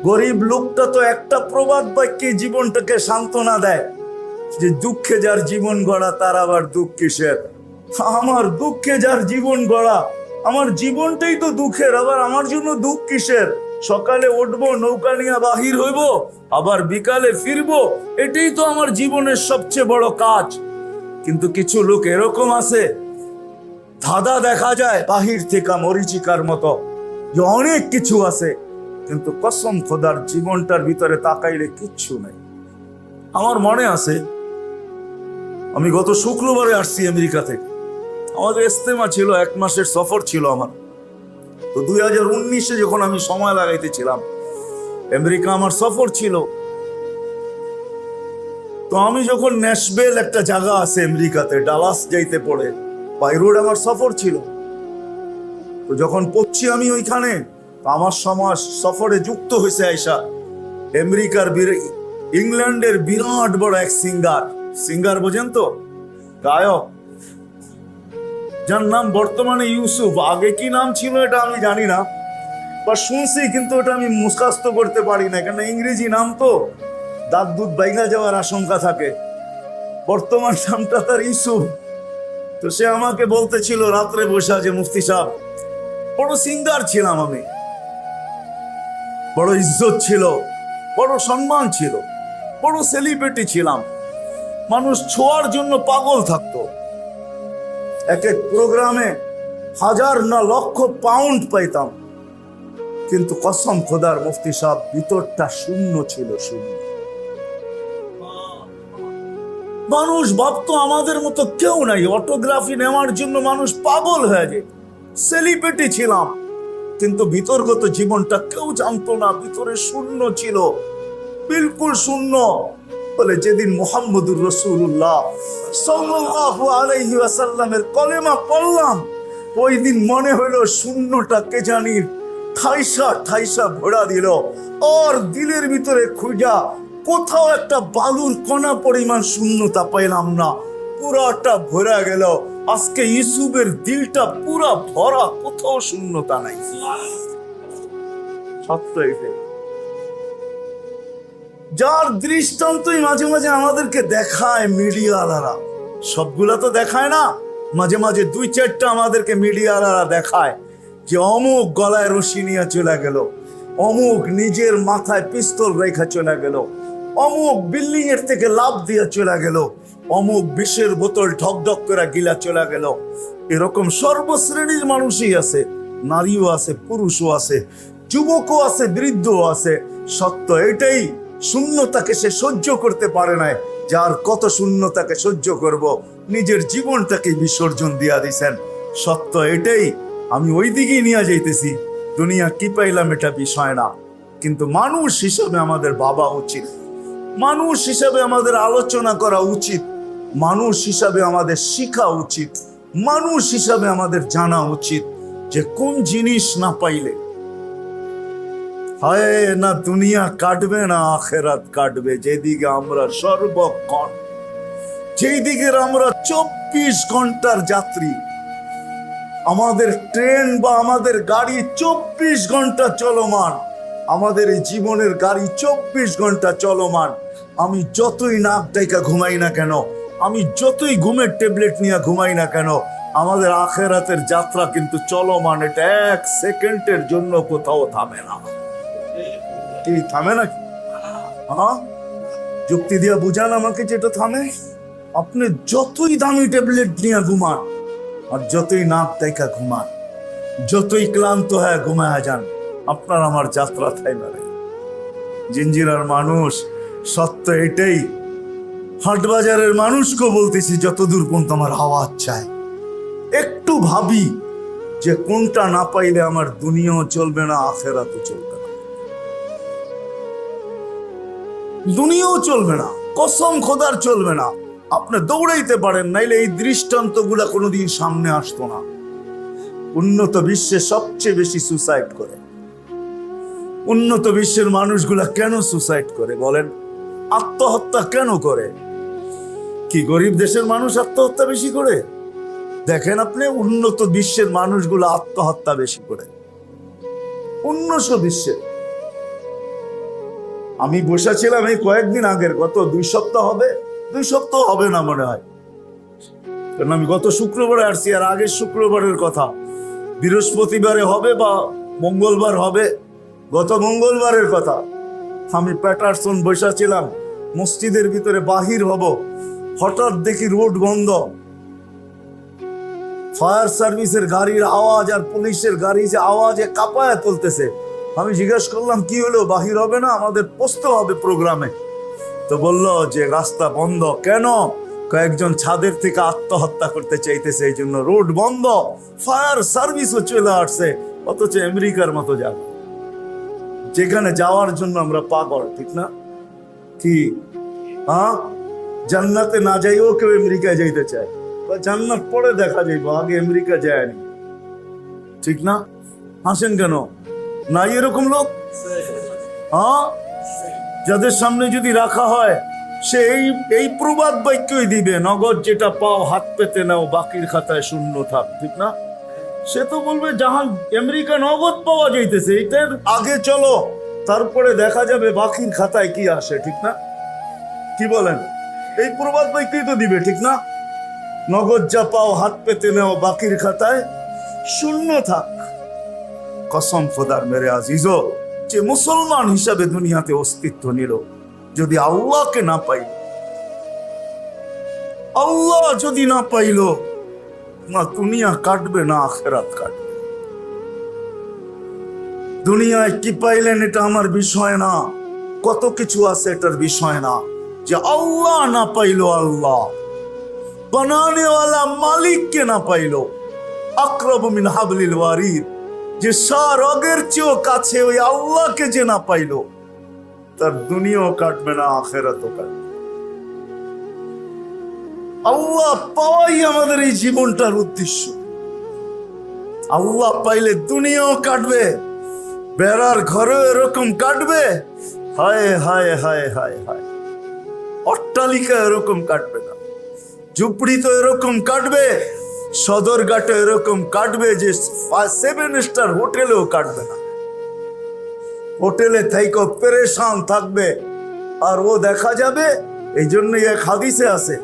গরিব লোকটা তো একটা প্রবাদ বাক্যে জীবনটাকে সান্ত্বনা দেয় যে দুঃখে যার জীবন গড়া তার আবার দুঃখ কিসের। আমার দুঃখে যার জীবন গড়া, আমার জীবনটাই তো দুঃখের, আবার আমার জন্য দুঃখ কিসের? সকালে উঠবো, নৌকা নিয়ে বাহির হইব, আবার বিকালে ফিরবো, এটাই তো আমার জীবনের সবচেয়ে বড় কাজ। কিন্তু কিছু লোক এরকম আছে, ধাঁধা দেখা যায় বাহির থেকে মরিচিকার মতো, যে অনেক কিছু আছে, কিন্তু কসম খোদার জীবনটার ভিতরে তাকাইলে কিচ্ছু নাই। আমার মনে আছে, আমি গত শুক্রবারে আসছি আমেরিকা থেকে। আমাদের ইস্তেমা ছিল, 1 মাসের সফর ছিল আমার। তো 2019-এ যখন আমি সময় লাগাইতেছিলাম, আমেরিকা আমার সফর ছিল। তো আমি যখন ন্যাশভিল একটা জায়গা আছে আমেরিকাতে, ডালাস যাইতে পড়ে, বাই রোড আমার সফর ছিল। তো যখন পড়ছি আমি ওইখানে, আমার সমাজ সফরে যুক্ত হয়েছে আইসা আমেরিকার ইংল্যান্ডের বিরাট বড় এক সিঙ্গার বোঝেন তো, গায়ক, যার নাম বর্তমানে ইউসুফ। আগে কি নাম ছিল এটা আমি জানি না, বা শুনছি, কিন্তু ওটা আমি মুখস্থ করতে পারি না, কেন ইংরেজি নাম তো দাঁত দুধ বাইনা যাওয়ার আশঙ্কা থাকে। বর্তমান নামটা তার ইউসুফ। তো সে আমাকে বলতেছিল রাত্রে বসা যে মুফতি সাহেব, বড় সিঙ্গার ছিলাম আমি, বড় ইজ্জত ছিল, বড় সম্মান ছিল, বড় সেলিব্রিটি ছিলাম, মানুষ ছোঁয়ার জন্য পাগল থাকতো। এক এক প্রোগ্রামে 1000 না লক্ষ পাউন্ড পাইতাম, কিন্তু কসম খোদার মুফতি সাহেব, ভিতরটা শূন্য ছিল, শূন্য। মানুষ ভাবতো আমাদের মতো কেউ নাই, অটোগ্রাফি নেওয়ার জন্য মানুষ পাগল হয়ে যায়। সেলিব্রিটি ছিলাম, কিন্তু ভিতরগত জীবনটা কেউ জানতো না, ভিতরে শূন্য ছিল, বিলকুল শূন্য। বলে যেদিন মুহাম্মদুর রাসূলুল্লাহ সাল্লাল্লাহু আলাইহি ওয়াসাল্লামের কলেমা পড়লাম, ওই দিন মনে হলো শূন্যটা কে জানি ঠাইসা ভরা দিল। আর দিলের ভিতরে খুঁজা কোথাও একটা বালুর কণা পরিমাণ শূন্যতা পাইলাম না, পুরাটা ভরা গেল। আজকে ইউসুফের দিলটা পুরা ভরা, কোথাও শূন্যতা নাই। সত্য এটাই, যার দৃষ্টান্তই মাঝে মাঝে আমাদেরকে দেখায় মিডিয়াওয়ালারা। সবগুলা তো দেখায় না, মাঝে মাঝে 2-4টা আমাদেরকে মিডিয়াওয়ালারা দেখায় যে অমুক গলায় রশি নিয়ে চলে গেল, অমুক নিজের মাথায় পিস্তল রেখা চলে গেল, অমুক বিল্ডিং এর থেকে লাফ দিয়ে চলে গেল, অমুক বিষের বোতল ঢকঢক করে গিলা চলে গেল। এরকম সর্বশ্রেণীর মানুষই আছে, নারীও আছে, পুরুষও আছে, যুবকও আছে, বৃদ্ধও আছে। সত্য এটাই, শূন্যতাকে সে সহ্য করতে পারে না। যার কত শূন্যতাকে সহ্য করব, নিজের জীবনটাকে বিসর্জন দিয়া দিছেন। সত্য এটাই, আমি ওই দিকেই নিয়ে যাইতেছি। দুনিয়া কি পাইলাম এটা বিষয় না, কিন্তু মানুষ হিসাবে আমাদের ভাবা উচিত, মানুষ হিসাবে আমাদের আলোচনা করা উচিত, মানুষ হিসাবে আমাদের শিখা উচিত, মানুষ হিসাবে আমাদের জানা উচিত যে কোন জিনিস না পাইলে হায় না দুনিয়া কাটবে না আখেরাত কাটবে। যেদিকে আমরা সর্বক্ষণ, যেই দিকে আমরা 24 ঘন্টার যাত্রী, আমাদের ট্রেন বা আমাদের গাড়ি 24 ঘন্টা চলমান, আমাদের এই জীবনের গাড়ি 24 ঘন্টা চলমান। আমি যতই নাক ডাইকা ঘুমাই না কেন, আমি যতই ঘুমের ট্যাবলেট নিয়ে ঘুমাই না কেন, আমাদের আখেরাতের যাত্রা কিন্তু চলমান। এটা 1 সেকেন্ডের জন্য কোথাও থামে না। কি থামে নাকি? হ্যাঁ, যুক্তি দিয়ে বুঝান আমাকে যেটা থামে। আপনি যতই দামি ট্যাবলেট নিয়ে ঘুমান, আর যতই নাক ডাইকা ঘুমান, যতই ক্লান্ত হয়ে ঘুমায়া যান, আপনার আমার যাত্রা থাইমে না। জিঞ্জিরার মানুষ, সত্য এটাই। হাটবাজারের মানুষকে বলতেছি, যতদূর পর্যন্ত আমার আওয়াজ চায়, একটু ভাবি যে কোনটা না পাইলে আমার দুনিয়াও চলবে না, আখেরাতও চলবে না, দুনিয়াও চলবে না, কসম খোদার চলবে না। আপনি দৌড়াইতে পারেন, নাইলে এই দৃষ্টান্ত গুলা কোনোদিন সামনে আসতো না। উন্নত বিশ্বে সবচেয়ে বেশি সুসাইড করে। উন্নত বিশ্বের মানুষগুলা কেন সুসাইড করে বলেন? আত্মহত্যা কেন করে? কি গরিব দেশের মানুষ আত্মহত্যা বেশি করে? দেখেন আপনি, উন্নত বিশ্বের মানুষগুলো আত্মহত্যা বেশি করে। উন্নত বিশ্বে আমি বসেছিলাম এই কয়েকদিন আগের, গত 2 সপ্তাহ হবে, 2 সপ্তাহ হবে না মনে হয়, কারণ আমি গত শুক্রবারে আসছি। আর আগের শুক্রবারের কথা, বৃহস্পতিবারে হবে বা মঙ্গলবার হবে, গত মঙ্গলবারের কথা। আমি প্যাটারসন বসেছিলাম, মসজিদের ভিতরে বাহির হব, হঠাৎ দেখি রোড বন্ধ, ফায়ার সার্ভিসের গাড়ির আওয়াজ আর পুলিশের গাড়ি যে আওয়াজে কাঁপায় তুলতেছে। আমি জিজ্ঞেস করলাম কি হলো, বাহির হবে না, আমাদের পৌঁছতে হবে প্রোগ্রামে। তো বলল যে রাস্তা বন্ধ। কেন? কয়েকজন ছাদের থেকে আত্মহত্যা করতে চাইতেছে, এই জন্য রোড বন্ধ, ফায়ার সার্ভিসও চলে আসছে। অথচ আমেরিকার মতো জায়গা, যেখানে যাওয়ার জন্য আমরা পাগল, ঠিক না? কি জান্নাতে না যাইও কেউ আমেরিকায় যাইতে চায়, জান্নাত পরে দেখা যাইব, আগে আমেরিকা যায়নি, ঠিক না? হাসেন কেন? নাই এরকম লোক? যাদের সামনে যদি রাখা হয়, সে এই প্রবাদ বাক্যই দিবে, নগদ যেটা পাও হাত পেতে নাও, বাকির খাতায় শূন্য থাক, ঠিক না? সে তো বলবে জাহান আমেরিকা নগদ পাওয়া যাইতেছে, এটার আগে চলো, তারপরে দেখা যাবে বাকির খাতায় কি আসে, ঠিক না? কি বলেন? এই প্রবাদ বাক্যই তো দিবে, ঠিক না? নগদ যা পাও হাত পেতে নাও, বাকির খাতায় শূন্য থাক। কসম খোদার মেরে আজিজো, যে মুসলমান হিসাবে দুনিয়াতে অস্তিত্ব নিল, যদি আল্লাহকে না পাইল, আল্লাহ যদি না পাইল, না দুনিয়া কাটবে না আখিরাত কাটবে। দুনিয়ায় কি পাইলেন এটা আমার বিষয় না, কত কিছু আছে এটার বিষয় না, যে আল্লাহ না পাইলো, আল্লাহ বানানেওয়ালা মালিককে না পাইলো, আকরাবু মিন হাবলিল ওয়ারিদ, যে রগের চেয়েও কাছে ওই আল্লাহকে যে না পাইলো, তার দুনিয়াও কাটবে না আখিরাতও কাটবে। আল্লাহ পাওয়াই আমাদের এই জীবনটার উদ্দেশ্য। আল্লাহ পাইলে দুনিয়াও কাটবে, বেড়ার ঘরে এরকম কাটবে, হায় হায় হায় হায় হায়, অট্টালিকা এরকম কাটবে না, ঝুপড়ি তো এরকম কাটবে, সদরঘাটে এরকম কাটবে যে 7 স্টার হোটেলেও কাটবে না। হোটেলে থাইকো পেরেশান থাকবে, আর ও দেখা যাবে। এই জন্যই এক হাদিসে আছে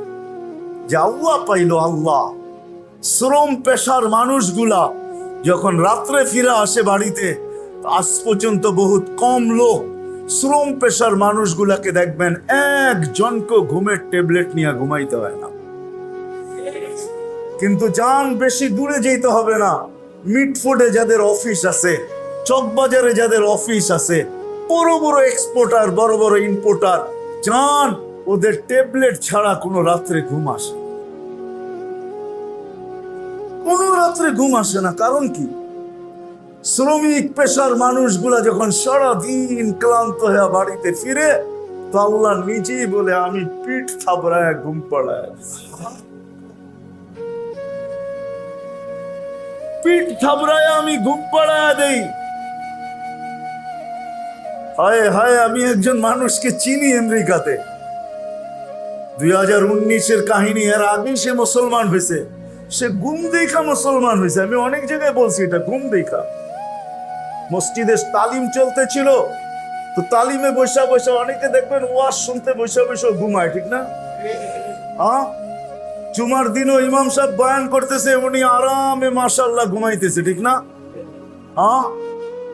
যে আল্লাহ পাইলো, আল্লাহ শ্রম পেশার মানুষগুলা যখন রাত্রে ফিরে আসে বাড়িতে, আজ পর্যন্ত বহুত কম লোক শ্রম পেশার মানুষগুলাকে দেখবেন একজনকে ঘুমের ট্যাবলেট নিয়ে ঘুমাইতে হয় না। কিন্তু যান বেশি দূরে যেতে হবে না, মিটফোর্ডে যাদের অফিস আছে, চকবাজারে যাদের অফিস আছে, বড় বড় এক্সপোর্টার, বড় বড় ইম্পোর্টার, যান ওদের ট্যাবলেট ছাড়া কোনো রাত্রে ঘুম আসে, কোনো রাত্রে ঘুম আসে না। কারণ কি? শ্রমিক পেশার মানুষগুলা যখন সারাদিন ক্লান্ত হয়ে বাড়িতে ফিরে, তো আল্লাহ নিজেই বলে আমি পিঠ থাবড়ায় ঘুম পাড়ায়, পিঠ থাবড়ায় আমি ঘুম পাড়ায় দেই। হায় হায়, আমি একজন মানুষকে চিনি আমেরিকাতে, 2019-এর কাহিনী, এর আগে সে মুসলমান হয়েছে, সে ঘুম দেখা মুসলমান হয়েছে। আমি অনেক জায়গায় বলছি এটা ঘুম দেখা। মসজিদে তালিম চলতেছিল, তো তালিমে বসে বসে অনেকে দেখবেন ওয়াজ শুনতে বসে বসে ঘুমায়, ঠিক না? জুমার দিনও ইমাম সাহেব বয়ান করতেছে, উনি আরামে মাশাআল্লাহ ঘুমাইতেছে, ঠিক না?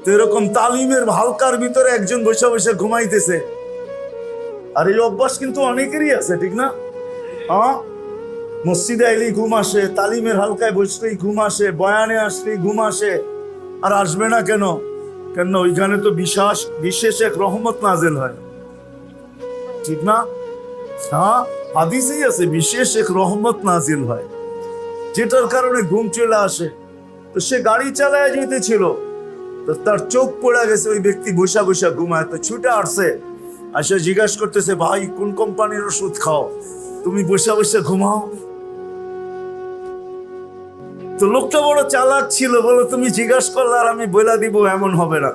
তো এরকম তালিমের হালকার ভিতরে একজন বসে বসে ঘুমাইতেছে। আর এই অভ্যাস কিন্তু অনেকেরই আছে, ঠিক না? মসজিদে আইলেই ঘুম আসে, তালিমের হালকায় বসলেই ঘুম আসে, বয়ানে আসলেই ঘুম আসে। আর আসবে না কেন? কেন ওইখানে তো বিশেষ এক রহমত নাজেল হয়, ঠিক না? হাদিসেই আছে বিশেষ এক রহমত নাজিল হয়, যেটার কারণে ঘুম চলে আসে। তো সে গাড়ি চালায় যেতেছিল, তো তার চোখ পড়ে গেছে, ওই ব্যক্তি বসা বসা ঘুমায়। তো ছুটে আসছে, আসে জিজ্ঞাসা করতেছে, ভাই কোন কোম্পানির ওষুধ খাও, তুমি বসা বসা ঘুমাও? তো লোকটা বড় চালাক ছিল, বলো তুমি জিজ্ঞাসা করলে আর আমি বলে দিব, এমন হবে না।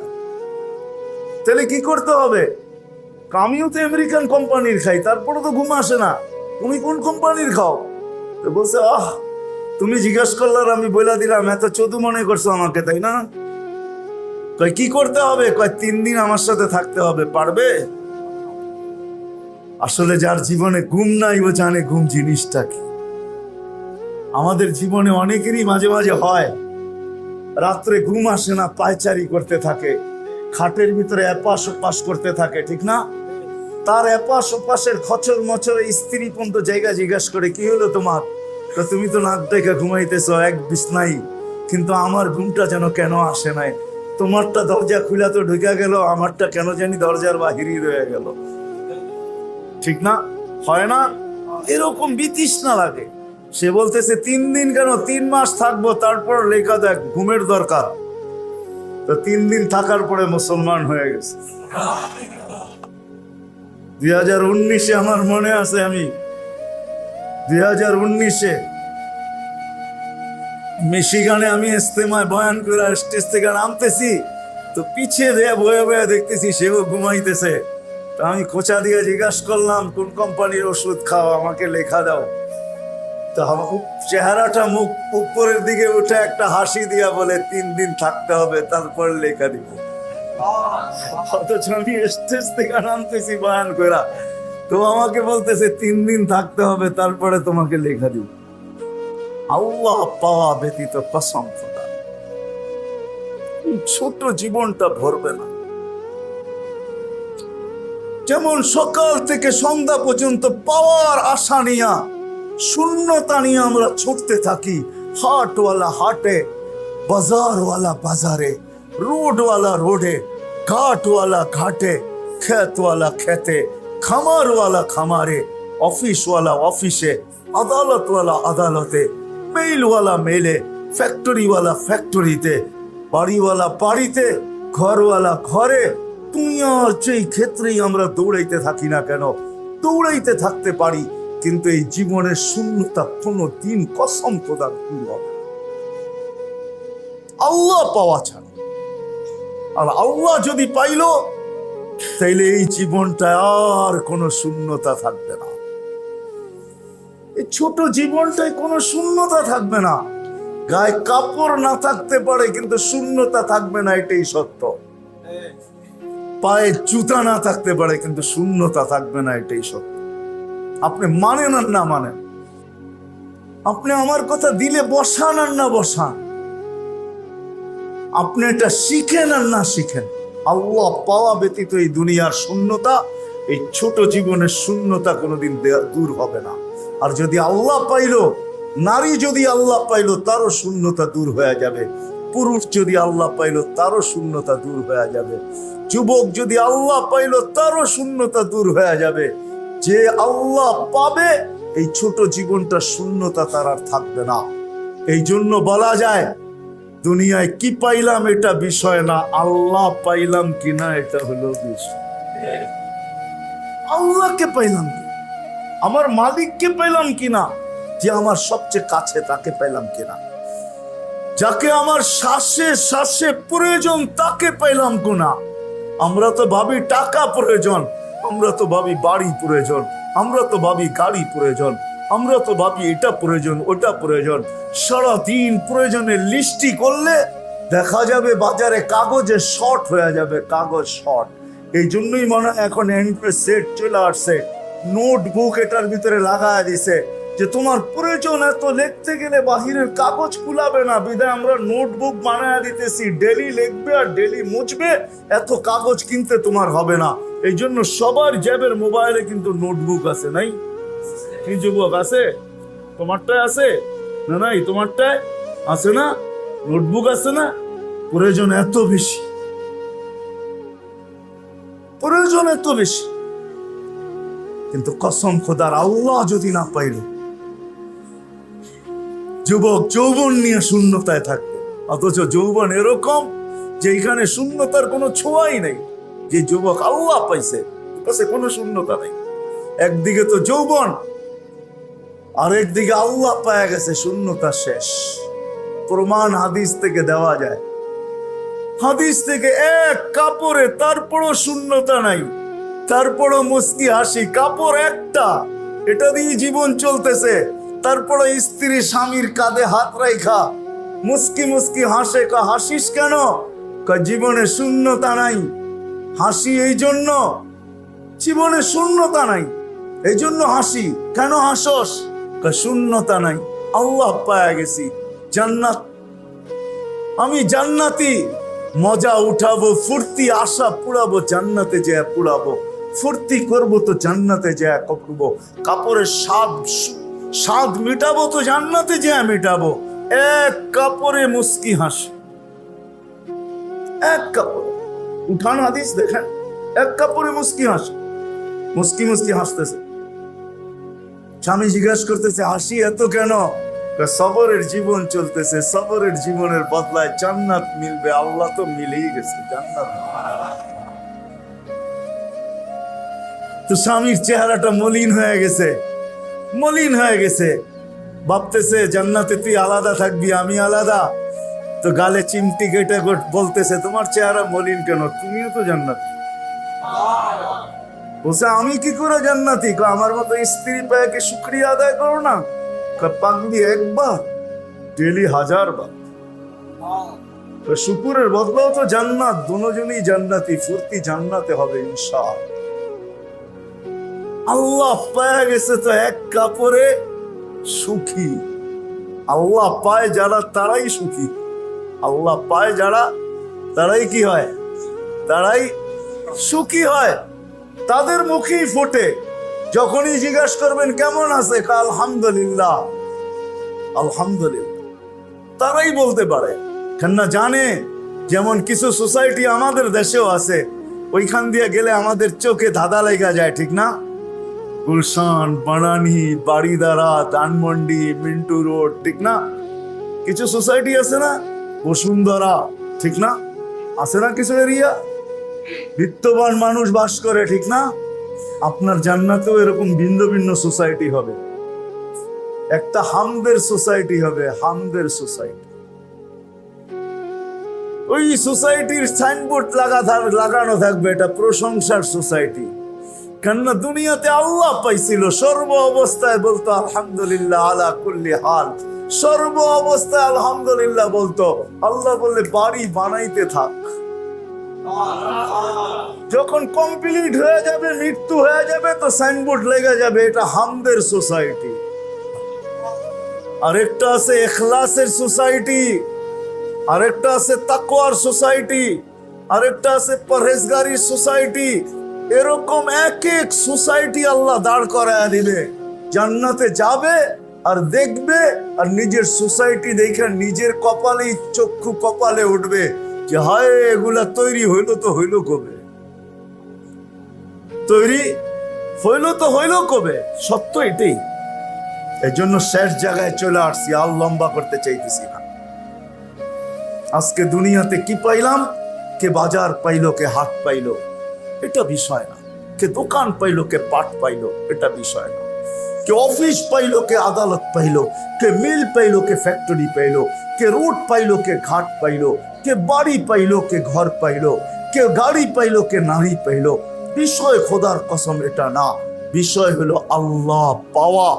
তাহলে কি করতে হবে? আমিও তো আমেরিকান কোম্পানির খাই, তারপরে তো ঘুম আসে না, তুমি কোন কোম্পানির খাও? তো বলছে, তুমি জিজ্ঞাসা করলে আর আমি বলে দিলাম, এত চোদু মনে করছো আমাকে, তাই না? কয় কি করতে হবে? কয় 3 দিন আমার সাথে থাকতে হবে, পারবে? আসলে যার জীবনে ঘুম নাই ও জানে ঘুম জিনিসটা কি। আমাদের জীবনে অনেকেরই মাঝে মাঝে হয়, রাত্রে ঘুম আসে না, পায়চারি করতে থাকে, খাটের ভিতরে এপাশ ওপাশ করতে থাকে, ঠিক না? তার এপাশ ওপাশের খচর মচরে স্ত্রী পর্যন্ত জায়গা জিজ্ঞাসা করে, কি হলো তোমার? তো তুমি তো নাক ডেকে ঘুমাইতেছো এক বিছনাই, কিন্তু আমার ঘুমটা যেন কেন আসে নাই। তোমারটা দরজা খুলা তো ঢুকে গেল, আমারটা কেন জানি দরজার বাহিরই রয়ে গেল। ঠিক না? হয় না? এরকম বিতৃষ্ণা লাগে। সে বলতেছে 3 দিন কেন, 3 মাস থাকবো, তারপর লেখা দেখ ঘুমের দরকার। তো 3 দিন থাকার পরে মুসলমান হয়ে গেছে। 2019-এ আমার মনে আছে, আমি 2019-এ মিশিগানে আমি ইস্তেমায় বয়ান করে স্টেজ থেকে নামতেছি, তো পিছিয়ে দিয়ে বয়ে বয়ে দেখতেছি সেও ঘুমাইতেছে। তো আমি খোঁচা দিয়ে জিজ্ঞাসা করলাম, কোন কোম্পানির ওষুধ খাও, আমাকে লেখা দাও। তো চেহারাটা মুখ উপরের দিকে উঠে একটা হাসি দিয়া বলে, 3 দিন থাকতে হবে, তারপর লেখা দিব। অথচ আমি স্টেজ থেকে নামতেছি বয়ান করা, তো আমাকে বলতেছে 3 দিন থাকতে হবে, তারপরে তোমাকে লেখা দিব। আল্লাহ পাওয়া ব্যতীত কসম খোদা, ছোট জীবনটা ভরবে না। যেমন সকাল থেকে সন্ধ্যা পর্যন্ত পাওয়ার আশা নিয়া, শূন্যতা নিয়ে আমরা ছুটতে থাকি। হাটওয়ালা হাটে, বাজারওয়ালা বাজারে, রোডওয়ালা রোডে, ঘাটওয়ালা ঘাটে, খেতওয়ালা খেতে, খামারওয়ালা খামারে, অফিসওয়ালা অফিসে, আদালতওয়ালা আদালতে, মেইলওয়ালা মেলে, ফ্যাক্টরিওয়ালা ফ্যাক্টরিতে, বাড়িওয়ালা বাড়িতে, ঘরওয়ালা ঘরে। দুনিয়ার যেই ক্ষেত্রেই আমরা দৌড়াইতে থাকি না কেন, দৌড়াইতে থাকতে পারি, কিন্তু এই জীবনের শূন্যতা কোনো দিন কসম খোদার দূর হবে আল্লাহ পাওয়া ছাড়া। আর আল্লাহ যদি পাইল, তাইলে এই জীবনটা আর কোনো শূন্যতা থাকবে না। এই ছোট জীবনটায় কোনো শূন্যতা থাকবে না। গায়ে কাপড় না থাকতে পারে, কিন্তু শূন্যতা থাকবে না, এটাই সত্য। পায়ে জুতা না থাকতে পারে, কিন্তু শূন্যতা থাকবে না, এটাই সত্য। আপনি মানেন আর না মানেন, আপনি আমার কথা দিলে বসান আর না বসান, আপনি এটা শিখেন আর না শিখেন, আল্লাহ পাওয়া ব্যতীত এই দুনিয়ার শূন্যতা, এই ছোট জীবনের শূন্যতা কোনোদিন দূর হবে না। আর যদি আল্লাহ পাইল, নারী যদি আল্লাহ পাইল, তারও শূন্যতা দূর হয়ে যাবে। পুরুষ যদি আল্লাহ পাইল, তারও শূন্যতা দূর হয়ে যাবে। যুবক যদি আল্লাহ পাইল, তারও শূন্যতা দূর হয়ে যাবে। যে আল্লাহ পাবে, এই ছোট জীবনটা শূন্যতা তার আর থাকবে না। এই জন্য বলা যায়, দুনিয়ায় কি পাইলাম এটা বিষয় না, আল্লাহ পাইলাম কিনা এটা হলো বিষয়। আল্লাহকে পাইলাম কি, আমার মালিককে পাইলাম কিনা, যে আমার সবচেয়ে কাছে তাকে পাইলাম কিনা, যাকে আমার শ্বাসে শ্বাসে প্রয়োজন তাকে পাইলাম কিনা। আমরা তো ভাবি টাকা প্রয়োজন, আমরা তো ভাবি বাড়ি প্রয়োজন, আমরা তো ভাবি গাড়ি প্রয়োজন, আমরা তো ভাবি এটা প্রয়োজন ওটা প্রয়োজন। সারাদিন প্রয়োজনের লিস্টি করলে দেখা যাবে বাজারে কাগজে শর্ট হয়ে যাবে, কাগজ শর্ট। এই জন্যই মনে হয় এখন অ্যান্ড্রয়েড সেট চলে আসছে, নোটবুক এটার ভিতরে লাগায় দিছে, যে তোমার প্রয়োজন এত লিখতে গেলে বাহিরের কাগজ কুলাবে না, বিধায় আমরা নোটবুক বানায় দিতেছি, ডেলি লিখবে আর ডেলি মুছবে, এত কাগজ কিনতে তোমার হবে না। এই জন্য সবার জ্যাবের মোবাইলে কিন্তু নোটবুক আছে, নাই? কি যুবক আছে? তোমারটায় আছে না? নাই, তোমারটায় আছে না? নোটবুক আছে না? প্রয়োজন এত বেশি, প্রয়োজন এত বেশি, কিন্তু কসম খোদার আল্লাহ যদি না পাইল, যুবক যৌবন নিয়ে শূন্যতায় থাকবে। অথচ যৌবন এরকম যে এখানে শূন্যতার কোনো ছোঁয়াই নেই। যে যুবক আল্লাহ পাইছে, কাছে কোনো শূন্যতা নেই। একদিকে তো যৌবন, আর একদিকে আল্লাহ পায়া গেছে, শূন্যতা শেষ। প্রমাণ হাদিস থেকে দেওয়া যায়, হাদিস থেকে এক কাপড়ে তারপরও শূন্যতা নাই, তারপরও মুস্কি হাসি, কাপড় একটা, এটা দিয়ে জীবন চলতেছে। তারপরে স্ত্রী স্বামীর কাঁধে হাত রাখা মুস্কি মুস্কি হাসে। হাসিস কেন? জীবনে শূন্যতা নাই। হাসি এই জন্য, জীবনে শূন্যতা নাই। এই জন্য হাসি। কেন হাসস? শূন্যতা নাই, আল্লাহ পায়া গেছি, জান্নাত, আমি জান্নাতি, মজা উঠাবো, ফুর্তি আশা পুরাবো, জান্নাতে যায় পুরাবো, ফুর্তি করবো তো জান্নাতে যায় করবো, কাপড়ের স্বাদ মিটাবো তো জান্নাতে যায় মিটাবো। এক কাপড়ে মুস্কি হাসি, এক কাপড় উঠান হাদিস দেখেন, এক কাপড়ে মুস্কি হাসি, মুস্কি মুস্কি হাসতেছে। স্বামী জিজ্ঞাসা করতেছে হাসি এত কেন? সবরের জীবন চলতেছে, সবরের জীবনের বদলায় জান্নাত মিলবে। আল্লাহ তো মিলেই গেছে জান্নাত। তো স্বামীর চেহারাটা মলিন হয়ে গেছে, মলিন হয়ে গেছে, ভাবতেছে জান্নাতে তুই আলাদা থাকবি, আমি আলাদা। তো গালে চিমটি কেটে বলতেছে তোমার চেহারা মলিন কেন, তুমিও তো জান্নাত। বলছে আমি কি করে জান্নাতি? আমার মতো স্ত্রী পেয়ে কি শুকরিয়া আদায় করো না? পাগলি একবার, ডেলি 1000 বার। শুকুরের বদলাও তো জান্নাত, দুজনই জান্নাতি, ফুর্তি জান্নাতে হবে ইনশাআল্লাহ। আল্লাহ পায়া গেছে তো এক কাপড়ে সুখী। আল্লাহ পায় যারা তারাই সুখী, আল্লাহ পায় যারা তারাই কি হয়? তারাই সুখী হয়, তাদের মুখেই ফোটে। যখনই জিজ্ঞাসা করবেন কেমন আছে, আলহামদুলিল্লাহ, আলহামদুলিল্লাহ, তারাই বলতে পারে। কেননা জানে, যেমন কিছু সোসাইটি আমাদের দেশেও আছে, ওইখান দিয়ে গেলে আমাদের চোখে ধাঁধা লেগে যায়, ঠিক না? গুলশান, বানানি, বাড়িদারা, ধানমন্ডি, মিন্টু রোড, ঠিক না? কিছু সোসাইটি আছে না, বসুন্ধরা, ঠিক না? আছে না কিছু এরিয়া, বিত্তবান মানুষ বাস করে, ঠিক না? আপনার জান্নাতেও এরকম ভিন্ন ভিন্ন সোসাইটি হবে। একটা হামদের সোসাইটি হবে, হামদের সোসাইটি। ওই সোসাইটির সাইনবোর্ড লাগানো থাকবে, এটা প্রশংসার সোসাইটি। কেননা দুনিয়াতে আল্লাহ পাইছিল, সর্ব অবস্থায় বলতো আলহামদুলিল্লাহ আলা কুল্লি হাল, সর্ব অবস্থায় আলহামদুলিল্লাহ বলতো। আল্লাহ বললে বাড়ি বানাইতে থাক, যখন কমপ্লিট হয়ে যাবে, মৃত্যু হয়ে যাবে, তো সাইনবোর্ড লেগে যাবে এটা হামদের সোসাইটি। আরেকটা আছে ইখলাসের সোসাইটি, আরেকটা আছে তাকওয়ার সোসাইটি, আরেকটা আছে পরহেজগারির সোসাইটি। এরকম এক এক সোসাইটি আল্লাহ দাঁড় করায় দিবে। জান্নাতে যাবে আর দেখবে, আর নিজের সোসাইটি দেখে নিজের কপালেই চক্ষু কপালে উঠবে যে হায়, এগুলা তৈরি হইলো তো হইলো কবে, তৈরি হইলো তো হইলো কবে। সত্য এটাই। এই জন্য শেষ জায়গায় চলে আসছি, আর লম্বা করতে চাইতেছি না। আজকে দুনিয়াতে কি পাইলাম? কে বাজার পাইলো, কে হাট পাইলো, এটা বিষয় না। কে দোকান পাইলো, কে পাট পাইলো, এটা বিষয় না। কে অফিস পাইলো, কে আদালত পাইলো, কে মিল পাইলো, কে ফ্যাক্টরি পাইলো, কে রোড পাইলো, কে ঘাট পাইলো, কে বাড়ি পাইলো, কে ঘর পাইলো, কে গাড়ি পাইলো, কে নারী পাইলো, বিষয় খোদার কসম এটা না। বিষয় হলো আল্লাহ পাওয়া।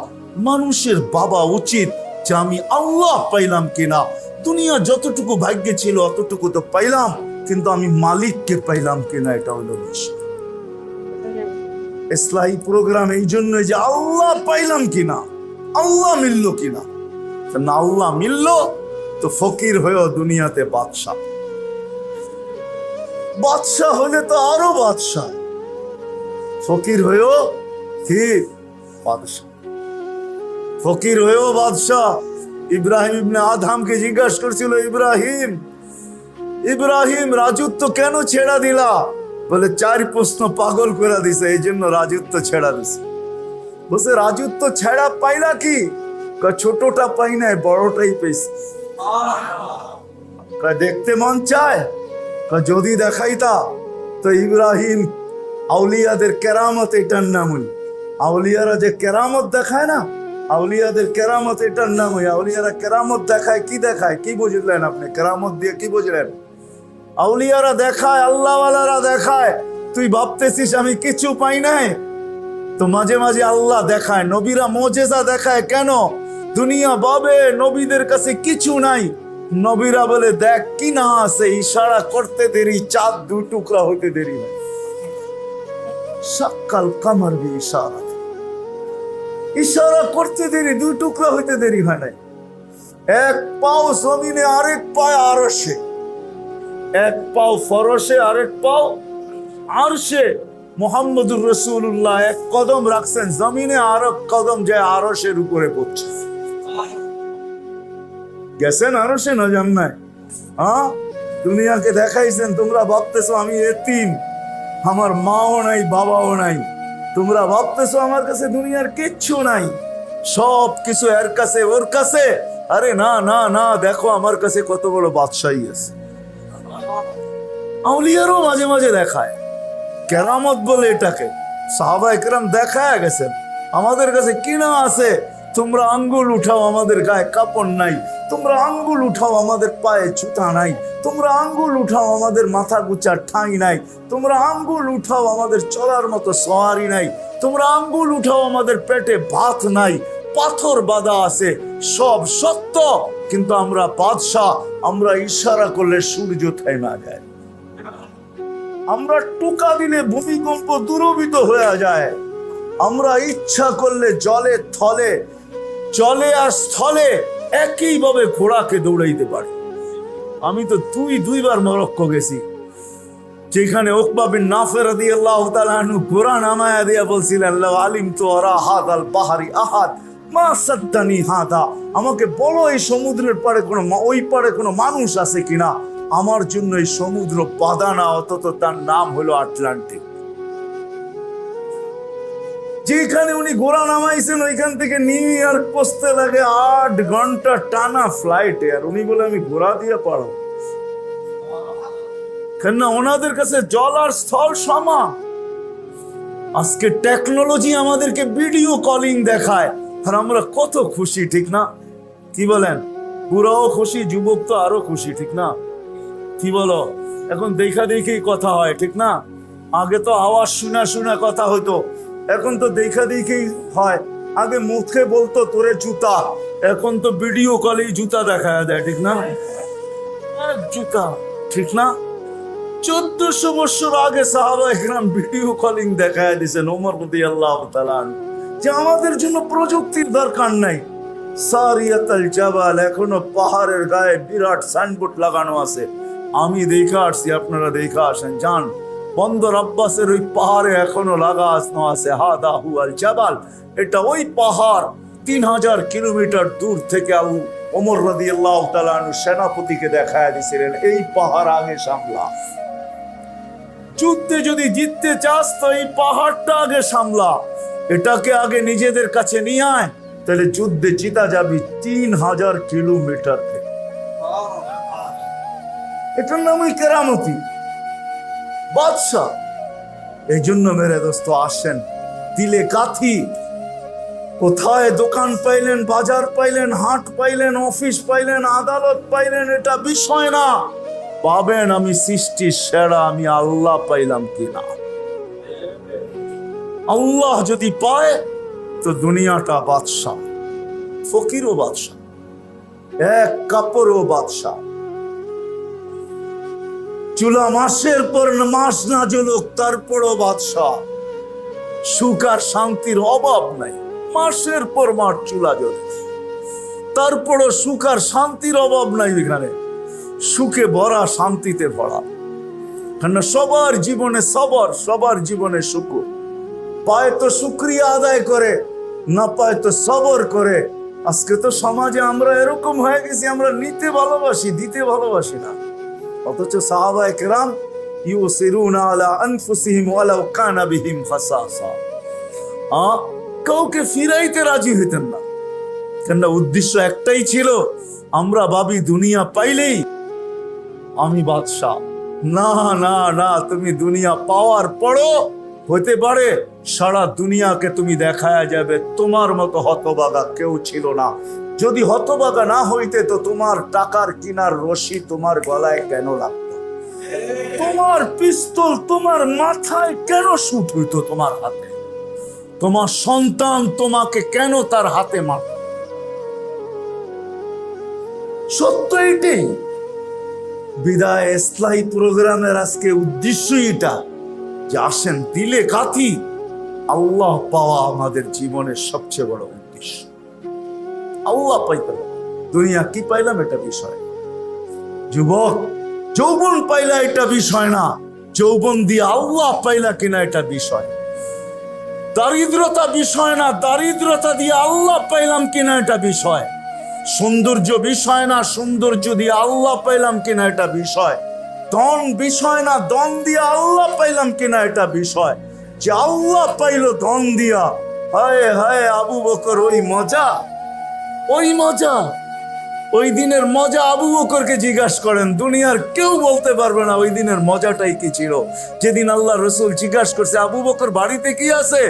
মানুষের ভাবা উচিত যে আমি আল্লাহ পাইলাম কিনা। দুনিয়া যতটুকু ভাগ্যে ছিল অতটুকু তো পাইলাম, কিন্তু আমি মালিককে পাইলাম কিনা, এটা হলো বিষয়। ইসলাহি প্রোগ্রাম এই জন্য যে আল্লাহ পাইলাম কিনা, আল্লাহ মিলল কিনা। না আল্লাহ মিলল তো ফকির হয়েও দুনিয়াতে বাদশাহ, বাদশাহ হলে তো আরো বাদশাহ, ফকির হয়েও কি বাদশাহ, ফকির হয়েও বাদশাহ। ইব্রাহিম ইবনে আদহামকে জিজ্ঞাসা করছিল, ইব্রাহিম, ইব্রাহিম রাজত্ব কেন ছেড়া দিলা? বলে 4 প্রশ্ন পাগল করে দিছে, এই জন্য রাজত্ব ছেড়া দিছে। বলছে রাজত্ব ছেড়া পাইলা কি? ছোটটা পাই নাই, বড়টাই পেয়েছি। দেখতে মন চায়, যদি দেখাইতা তো ইব্রাহিম আউলিয়াদের কেরামত, এটার নামই। আউলিয়ারা যে কেরামত দেখায় না, আউলিয়াদের কেরামত এটার নামই। আউলিয়ারা কেরামত দেখায়, কি দেখায়? কি বুঝলেন আপনি? কেরামত দিয়ে কি বুঝলেন? আউলিয়ারা দেখায়, আল্লাহওয়ালারা দেখায়। তুই ভাবতেছিস আমি কিছু পাই নাই, তো মাঝে মাঝে আল্লাহ দেখায়। নবীরা মোজেজা দেখায় কেন? দুনিয়া ভাবে নবীদের কাছে কিছু নাই, নবীরা বলে দেখ কি না আছে। ইশারা করতে দেরি, চাঁদ 2 টুকরা হতে দেরি হয়। সাক্কাল কামার বি ইশারা, ইশারা করতে দেরি, দুই টুকরা হইতে দেরি হয় নাই। এক পাও জমিনে, আরেক পায়ে আরশে, এক পাও ফরশে, আরেক পাও আরশে। মুহাম্মদুর রাসূলুল্লাহ এক কদম রাখছেন জমিনে, আর এক কদম যায় আরশের উপরে পড়ছে। গেছেন আরশে না যান নাই? হ্যাঁ, দুনিয়াকে দেখাইছেন। তোমরা ভাবতেছো আমি এতিম, আমার মাও নাই বাবাও নাই। তোমরা ভাবতেছো আমার কাছে দুনিয়ার কিচ্ছু নাই, সব কিছু এর কাছে ওর কাছে। আরে না না না, দেখো আমার কাছে কত বড় বাদশাহী আছে। আউলিয়ারও মাঝে মাঝে দেখায়, কেরামত বলে এটাকে। সাহাবায়ে কেরাম দেখায় গেছেন, আমাদের কাছে কিনা আছে। তোমরা আঙ্গুল উঠাও, আমাদের গায়ে কাপড় নাই। তোমরা আঙ্গুল উঠাও, আমাদের পায়ে জুতা নাই। তোমরা আঙ্গুল উঠাও, আমাদের মাথা গুচার ঠাঁই নাই। তোমরা আঙ্গুল উঠাও, আমাদের চলার মতো সওয়ারি নাই। তোমরা আঙ্গুল উঠাও, আমাদের পেটে ভাত নাই, পাথর বাঁধা আছে। সব সত্য, কিন্তু আমরা বাদশাহ। আমরা ইশারা করলে সূর্য থেমে যায়, আমরা টোকা দিলে ভূমিকম্প দূরভূত হয়ে যায়। আমরা ইচ্ছা করলে জলে থলে, জলে আর স্থলে একইভাবে ঘোড়াকে দৌড়াইতে পারি। আমি তো দুইবার মরক্কো গেছি, যেখানে উকবা বিন নাফে রাদিয়াল্লাহু তাআলা আনহু ঘোড়া নামায়া দিয়া বলছিলেন, লাউ আলিমতু আরা হাদাল বাহরি আহাদ মা সাদ্দানি হাদা। আমাকে বলো এই সমুদ্রের পাড়ে কোনো, ওই পাড়ে কোনো মানুষ আছে কিনা, আমার জন্য এই সমুদ্র বাধা না, অথচ তার নাম হলো আটলান্টিক। যেখানে উনি ঘোড়া নামাইছেন ওইখান থেকে নিউ ইয়র্ক পৌঁছতে লাগে 8 ঘন্টা টানা ফ্লাইটে, আর উনি বলে আমি ঘোড়া দিয়ে পারো। কেননা ওনাদের কাছে জল আর স্থল সমান। আজকে টেকনোলজি আমাদেরকে ভিডিও কলিং দেখায়, আর আমরা কত খুশি, ঠিক না? কি বলেন? বুড়াও খুশি, যুবক তো আরো খুশি, ঠিক না? কি বলো? এখন দেখা দেখেই কথা হয়, ঠিক না? আগে তো আওয়াজ শোনা শোনা কথা হতো, এখন তো দেখা দেখেই হয়। আগে মুখে বলতো তোরে জুতা, এখন তো ভিডিও কলেই জুতা দেখা দেয়, ঠিক না? জুতা, ঠিক না? 1400 বছর আগে সাহাবায়ে কেরাম ভিডিও কলিং দেখায় দিয়েছেন ওমর রাদিয়াল্লাহু তাআলা, যে আমাদের জন্য প্রযুক্তির দরকার নাই। সারিয়াতুল জাবাল, এখনো পাহাড়ের গায়ে বিরাট সাইনবোর্ড লাগানো আছে। আমি দেখে আসছি, আপনারা দেখে আসেন, যান। বন্দর আব্বাসের ওই পাহাড়ে এখনো লাগানো আছে হাদা হুয়াল জাবাল, এটা ওই পাহাড়। 3000 কিলোমিটার দূর থেকে আবু ওমর রাদিয়াল্লাহু তাআলা আনহু সেনাপতিকে দেখায় দিয়েছিলেন, এই পাহাড় আগে সামলা। যুদ্ধে যদি জিততে চাস তো এই পাহাড়টা আগে সামলা, এটাকে আগে নিজেদের কাছে নিয়ে আয়, তাহলে যুদ্ধে জিতা যাবি 3000 কিলোমিটার থেকে। এটার নামই কেরামতি, বাদশাহ। এই জন্য মেরে দোস্ত আসেন, দিলে কাথি। কোথায় দোকান পাইলেন, বাজার পাইলেন, হাট পাইলেন, অফিস পাইলেন, আদালত পাইলেন, এটা বিষয় না। পাবেন আমি সৃষ্টির সেরা, আমি আল্লাহ পাইলাম কিনা। আল্লাহ যদি পায় তো দুনিয়াটা বাদশাহ, ফকিরও বাদশাহ, এক কাপড়ও বাদশাহ। চুলা মাসের পর মাস না জ্বলুক তারপরও বাদশাহ। সুখ আর শান্তির অভাব নাই, মাসের পর মাস চুলা জ্বলে, তারপরও সুখ আর শান্তির অভাব নাই। এখানে সুখে ভরা, শান্তিতে ভরা। কেননা সবার জীবনে সবর, সবার জীবনে সুখ। পায় তো শুকরিয়া আদায় করে, না পায় তো সবর করে। আজকে তো সমাজে আমরা এরকম হয়ে গেছি, আমরা নিতে ভালোবাসি, দিতে ভালোবাসি না। অথচ সাহাবায়ে কেরাম ইউসিরুনা আলা আনফুসিহিম ওয়ালাউ কানা বিহিম খাসাসা, কাউকে ফিরাইতে রাজি হইতেন না। কেননা উদ্দেশ্য একটাই ছিল, আমরা ভাবি দুনিয়া পাইলেই আমি বাদশাহ। না না না, তুমি দুনিয়া পাওয়ার পরও হতে পারে সারা দুনিয়াকে তুমি দেখায়া যাবে তোমার মতো হতভাগা কেউ ছিল না। যদি হতভাগা না হইতে তো তোমার টাকার কিনার রশি তোমার গলায় কেন লাগতো? তোমার পিস্তল তোমার মাথায় কেন শুট হইতো তোমার হাতে? তোমার সন্তান তোমাকে কেন তার হাতে মারত? সত্য এটাই। বিদায় ইসলাহি প্রোগ্রামের আজকে উদ্দেশ্য এটা যে আসেন, দিলে কাথি, আল্লাহ পাওয়া আমাদের জীবনের সবচেয়ে বড় উদ্দেশ্য। আল্লাহ পাইতে হবে। দুনিয়া কি পাইলাম এটা বিষয়। যুবক, যৌবন পাইলা এটা বিষয় না, যৌবন দিয়ে আল্লাহ পাইলা কিনা এটা বিষয়। দারিদ্রতা বিষয় না, দারিদ্রতা দিয়ে আল্লাহ পাইলাম কিনা এটা বিষয়। সৌন্দর্য বিষয় না, সৌন্দর্য দিয়ে আল্লাহ পাইলাম কিনা এটা বিষয়। ধন বিষয় না, ধন দিয়ে আল্লাহ পাইলাম কিনা এটা বিষয়। যে আল্লাহ পাইল ধন দিয়া, হায় হায় আবু বকর ওই মজা, ওই মজা, ওই দিনের মজা আবু বকরকে জিজ্ঞাসা করেন, দুনিয়ার কেউ বলতে পারবে না ওই দিনের মজাটাই কি ছিল। যেদিন আল্লাহ রসুল জিজ্ঞাসা করছে আবু বকর বাড়িতে কি আছে,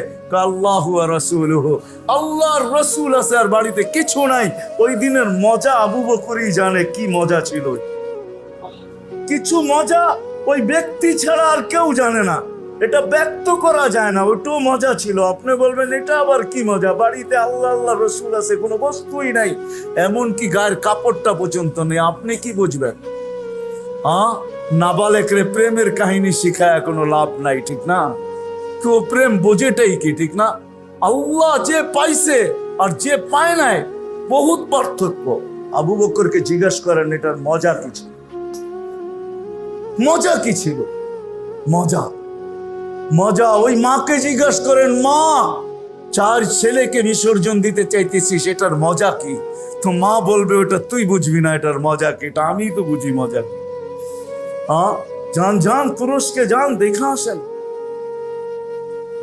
আল্লাহু ওয়া রাসূলুহু, আল্লাহর রসুল আছে আর বাড়িতে কিছু নাই। ওই দিনের মজা আবু বকরই জানে কি মজা ছিল। কিছু মজা ওই ব্যক্তি ছাড়া আর কেউ জানে না, এটা ব্যক্ত করা যায় না। ওটাও মজা ছিল। আপনি বলবেন এটা আবার কি মজা, বাড়িতে আল্লাহ আল্লাহ রসুল আছে, কোনো বস্তুই নাই, এমনকি গায়ের কাপড়টা পর্যন্ত নেই, আপনি কি বুঝবেন? নাবালেকরে প্রেমের কাহিনী শিখায় কোনো লাভ নাই, ঠিক না? কেউ প্রেম বোঝেটাই কি, ঠিক না? আল্লাহ যে পাইছে আর যে পায় নাই বহুত পার্থক্য। আবু বকরকে জিজ্ঞাসা করেন এটার মজা কি ছিল, মজা কি ছিল? মজা মজা ওই মাকে জিজ্ঞাসা করেন, মা 4 ছেলেকে বিসর্জন দিতে চাইতেছি, সেটার মজা কি? তো মা বলবে ওটা তুই বুঝবি না, এটার মজা কি, এটা আমি তো বুঝি মজা কি। যান যান তুরস্কে যান, দেখা আসেন,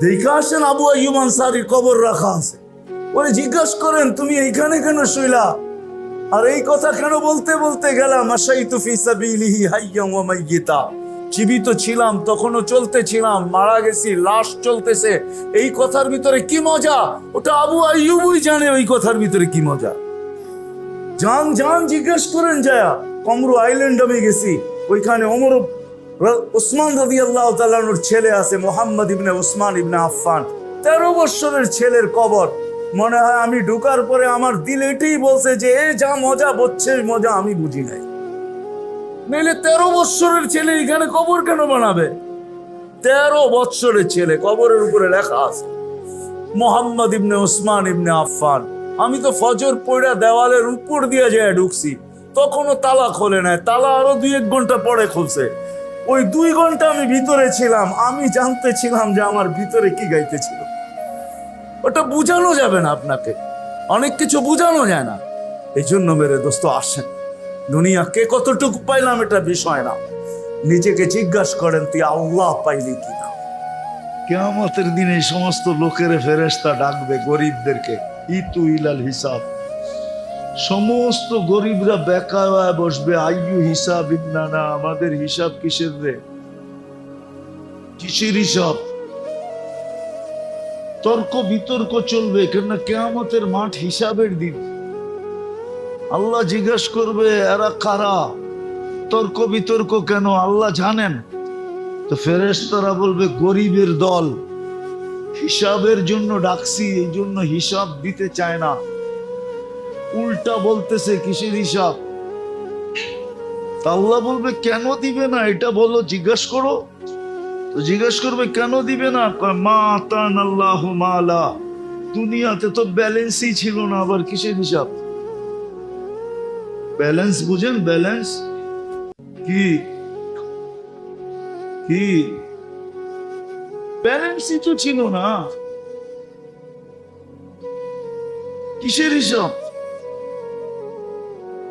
দেখা আসেন। আবু আইয়ুব আনসারীর কবর রাখা আছে, ওরে জিজ্ঞাসা করেন তুমি এইখানে কেন শুইলা, আর এই কথা কেন বলতে বলতে গেলাম, আশাইতু ফি সাবিলিহি হাইয়াম ওয়া মাইয়িতা, জীবিত ছিলাম তখনও চলতেছিলাম, মারা গেছি লাশ চলতেছে। এই কথার ভিতরে কি মজা, ওটা আবু আইয়ুবই জানে ওই কথার ভিতরে কি মজা। যান যান জিজ্ঞেস করেন যায়া। কমরু আইল্যান্ড আমি গেছি, ওইখানে ওমর উসমান রাদিয়াল্লাহু তাআলা আনহুর ছেলে আছে, মুহাম্মদ ইবনে উসমান ইবনে আফফান, 13 বছরের ছেলের কবর। মনে হয় আমি ঢুকার পরে আমার দিল এটাই বলছে যে এ যা মজা বলছে মজা আমি বুঝি নাই। নইলে 13 বছরের ছেলে এখানে কবর কেন বানাবে? 13 বছরের ছেলে, কবরের উপরে লেখা আছে মুহাম্মদ ইবনে উসমান ইবনে আফফান। আমি তো ফজর পড়া দেওয়ালের উপর দিয়ে যায় ঢুকছি, তখনও তালা খোলে নাই, তালা আরো 2-1 ঘন্টা পরে খুলছে। ওই 2 ঘন্টা আমি ভিতরে ছিলাম, আমি জানতে ছিলাম যে আমার ভিতরে কি গাইতেছিল। ওটা বুঝানো যাবে না আপনাকে, অনেক কিছু বুঝানো যায় না। এই জন্য মেরে দোস্ত আসেন, দুনিয়া কে কতটুকু পাইলাম এটা বিষয় না, নিজেকে জিজ্ঞাসা করেন তুই আল্লাহ পাইলি কিনা। কিয়ামতের দিনে সমস্ত লোকের ফেরেশতা ডাকবে গরিবদেরকে, ইতু ইলাল হিসাব। সমস্ত গরিবরা বেকা হয়ে বসবে, আইয়ু হিসাব ইন্নানা, আমাদের হিসাব কিসের রে, কিসের হিসাব? তর্ক বিতর্ক চলবে, কেননা কিয়ামতের মাঠ হিসাবের দিন। আল্লাহ জিজ্ঞাসা করবে এরা কারা, তর্ক বিতর্ক কেন, আল্লাহ জানেন। তো ফেরেশতারা বলবে গরিবের দল, হিসাবের জন্য ডাকছি, এই জন্য হিসাব দিতে চায় না, উল্টা বলতেছে কিসের হিসাব। আল্লাহ বলবে কেন দিবে না এটা বলো, জিজ্ঞাসা করো। তো জিজ্ঞাসা করবে কেন দিবে না, মা আতান আল্লাহু মালা, দুনিয়াতে তো ব্যালেন্সই ছিল না, আবার কিসের হিসাব? ব্যালেন্স বুঝেন? ব্যালেন্স কি কি ব্যালেন্সই তো ছিল না, কিসের হিসাব?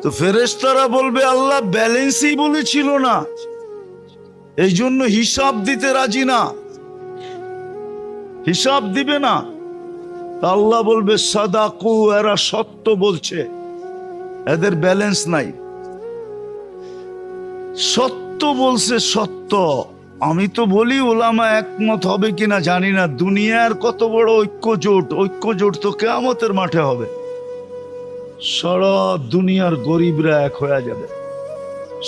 তো ফেরেশতারা বলবে আল্লাহ ব্যালেন্সই বলেছিল না, এই জন্য হিসাব দিতে রাজি না, হিসাব দিবে না। আল্লাহ বলবে সাদাকু, এরা সত্য বলছে, এদের ব্যালেন্স নাই, সত্য বলছে, সত্য। আমি তো বলি ওলামা একমত হবে কিনা জানি না, দুনিয়ার কত বড় ঐক্যজোট তো কিয়ামতের মাঠে হবে। সারা দুনিয়ার গরিবরা এক হয়ে যাবে,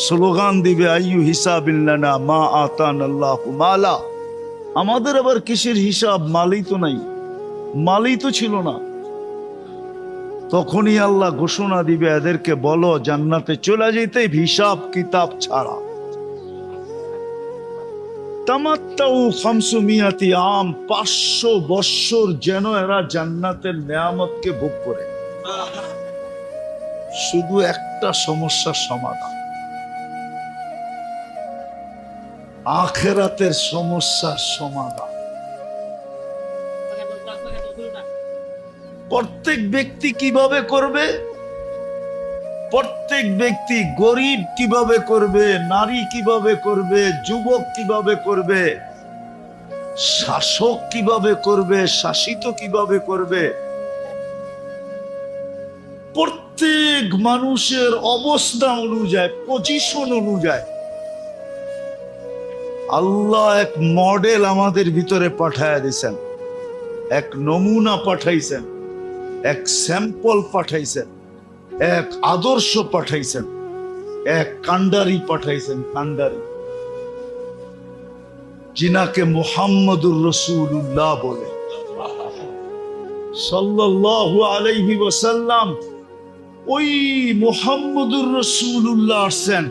স্লোগান দিবে আইয়ু হিসাবিল্লানা মা আতান আল্লাহু মালা। আমাদের আবার কিসের হিসাব, মালই তো নাই, মালই তো ছিল না। তখনই আল্লাহ ঘোষণা দিবে এদেরকে বলো জান্নাতে চলে যেতে হিসাব কিতাব ছাড়া। তামাত্তাউ 500 আম, 500 বৎসর যেন এরা জান্নাতের নেয়ামতকে ভোগ করে। শুধু একটা সমস্যার সমাধান, আখিরাতের সমস্যার সমাধান। প্রত্যেক ব্যক্তি কিভাবে করবে? প্রত্যেক ব্যক্তি, গরিব কিভাবে করবে, নারী কিভাবে করবে, যুবক কিভাবে করবে, শাসক কিভাবে করবে, শাসিত কিভাবে করবে, প্রত্যেক মানুষের অবস্থা অনুযায়ী, পজিশন অনুযায়ী আল্লাহ এক মডেল আমাদের ভিতরে পাঠায় দিয়েছেন, এক নমুনা পাঠাইছেন, এক স্যাম্পল পাঠাইছেন, এক আদর্শ পাঠাইছেন, এক কান্ডারি পাঠাইছেন, কান্ডারি, যিনাকে মুহাম্মদুর রাসূলুল্লাহ বলে সাল্লাল্লাহু আলাইহি ওয়াসাল্লাম। ওই মুহাম্মদুর রাসূলুল্লাহ আসছেন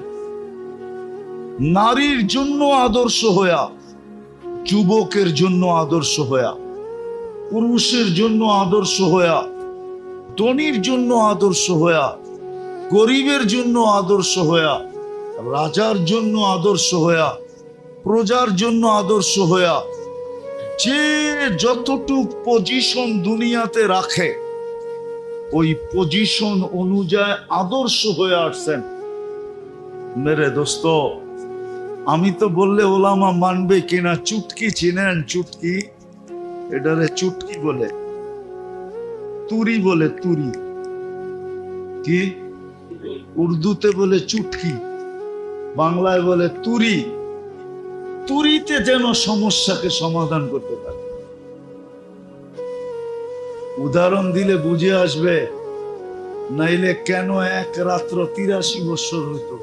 নারীর জন্য আদর্শ হইয়া, যুবকের জন্য আদর্শ হইয়া, পুরুষের জন্য আদর্শ হইয়া, ধনীর জন্য আদর্শ হইয়া, গরিবের জন্য আদর্শ হইয়া, রাজার জন্য আদর্শ হইয়া, প্রজার জন্য আদর্শ হইয়া, যে যতটুক পজিশন দুনিয়াতে রাখে ওই পজিশন অনুযায়ী আদর্শ হয়ে আসছেন। মেরে দোস্ত, আমি তো বললে ওলামা মানবে কিনা, চুটকি চিনেন? চুটকি, এটারে চুটকি বলে, তুরি বলে, তুরি কি? উর্দুতে বলে চুটকি, বাংলায় বলে তুরি। তুরিতে যেন সমস্যাকে সমাধান করতে পারে। উদাহরণ দিলে বুঝে আসবে, নাইলে কেন এক রাত্র 83 বছর হইতো?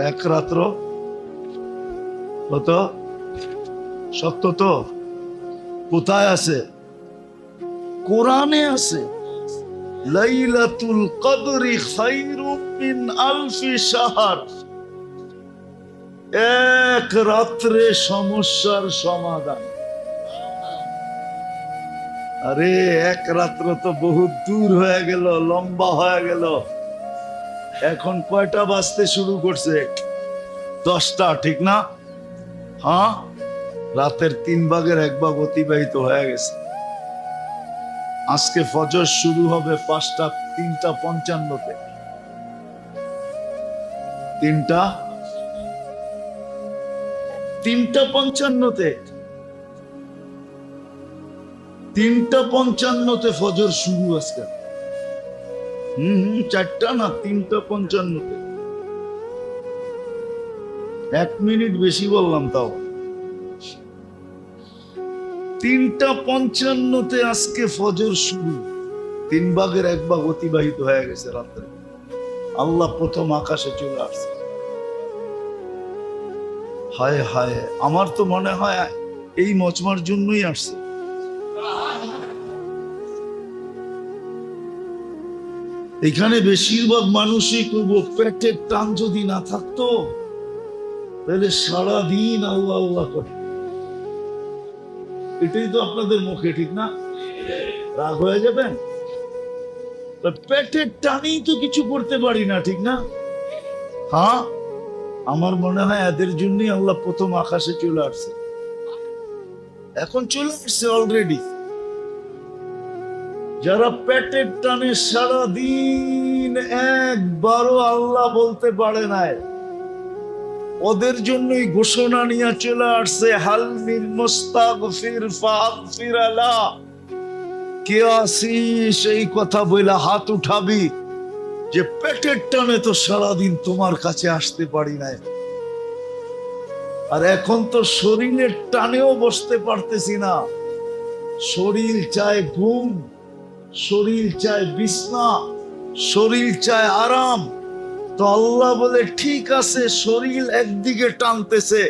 এক রাত্র হতো, সত্য তো? কোথায় আছে? কোরআনে আছে, লাইলাতুল কদরি খায়রুম মিন আলফি শাহর। এক রাত্রে সমস্যার সমাধান। আরে এক রাত্র তো বহুত দূর হয়ে গেল, লম্বা হয়ে গেল। এখন কয়টা বাজতে শুরু করছে? 10টা, ঠিক না? হ্যাঁ, রাতের 3 ভাগের 1 ভাগ অতিবাহিত হয়ে গেছে। আজকে ফজর শুরু হবে 3:55-তে। 3:55-তে 3:55-তে ফজর শুরু আজকে। 4টা না, 3:55-তে। 1 মিনিট বেশি বললাম তাও। 3:55-তে আজকে ফজর শুরু। 3 ভাগের 1 ভাগ অতিবাহিত হয়ে গেছে রাত্রে। আল্লাহ প্রথম আকাশে চলে আসছে। হায় হায়, আমার তো মনে হয় এই মজমার জন্যই আসছে। এখানে বেশিরভাগ মানুষই করবো, পেটের টান যদি না থাকতো তাহলে সারাদিন আল্লাহ আল্লাহ করে। এটাই তো আপনাদের মুখে, ঠিক না? রাগ হয়ে যাবেন? পেটের টানেই তো কিছু করতে পারি না, ঠিক না? হ্যাঁ, আমার মনে হয় এদের জন্যই আল্লাহ প্রথম আকাশে চলে আসছে। এখন চলে আসছে অলরেডি। যারা পেটের টানে সারাদিন একবারও আল্লাহ বলতে পারে নাই, ওদের জন্যই ঘোষণা নিয়ে চলে আসছে, হাল মিন মুস্তাগফির ফাগফির লা। কে আসিস এই কথা বইলা হাত উঠাবি যে পেটের টানে তো সারাদিন তোমার কাছে আসতে পারি নাই, আর এখন তো শরীরের টানেও বসতে পারতেছি না। শরীর চায় ঘুম, শরীর চায় বিছনা, শরীর চায় আরাম। তো আল্লাহ বলে ঠিক আছে, শরীর একদিকে টানতেছে,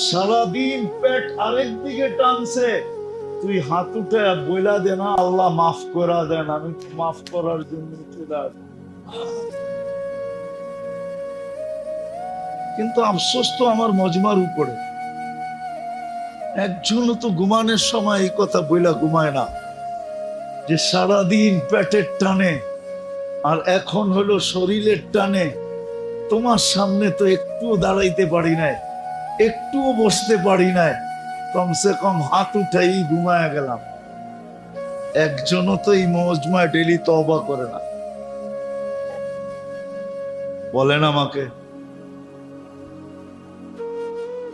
সারাদিন পেট আরেক দিকে টানছে, তুই হাত উঠে বইলা দে না, আল্লাহ মাফ করা দেন, আমি মাফ করার জন্য চলে আসি। কিন্তু আফসোস তো আমার মজমার উপরে, একজনও তো ঘুমানোর সময় এই কথা বইলা ঘুমায় না যে সারাদিন পেটের টানে আর এখন হলো শরীরের টানে। তোমার সামনে তো একটুও দাঁড়াইতে পারি নাই, একটুও বসতে পারি নাই, কমসে কম হাত উঠাই ঘুমায় গেলাম। একজনও তো এই মজমায় ডেলি তওবা করে না। বলেন আমাকে,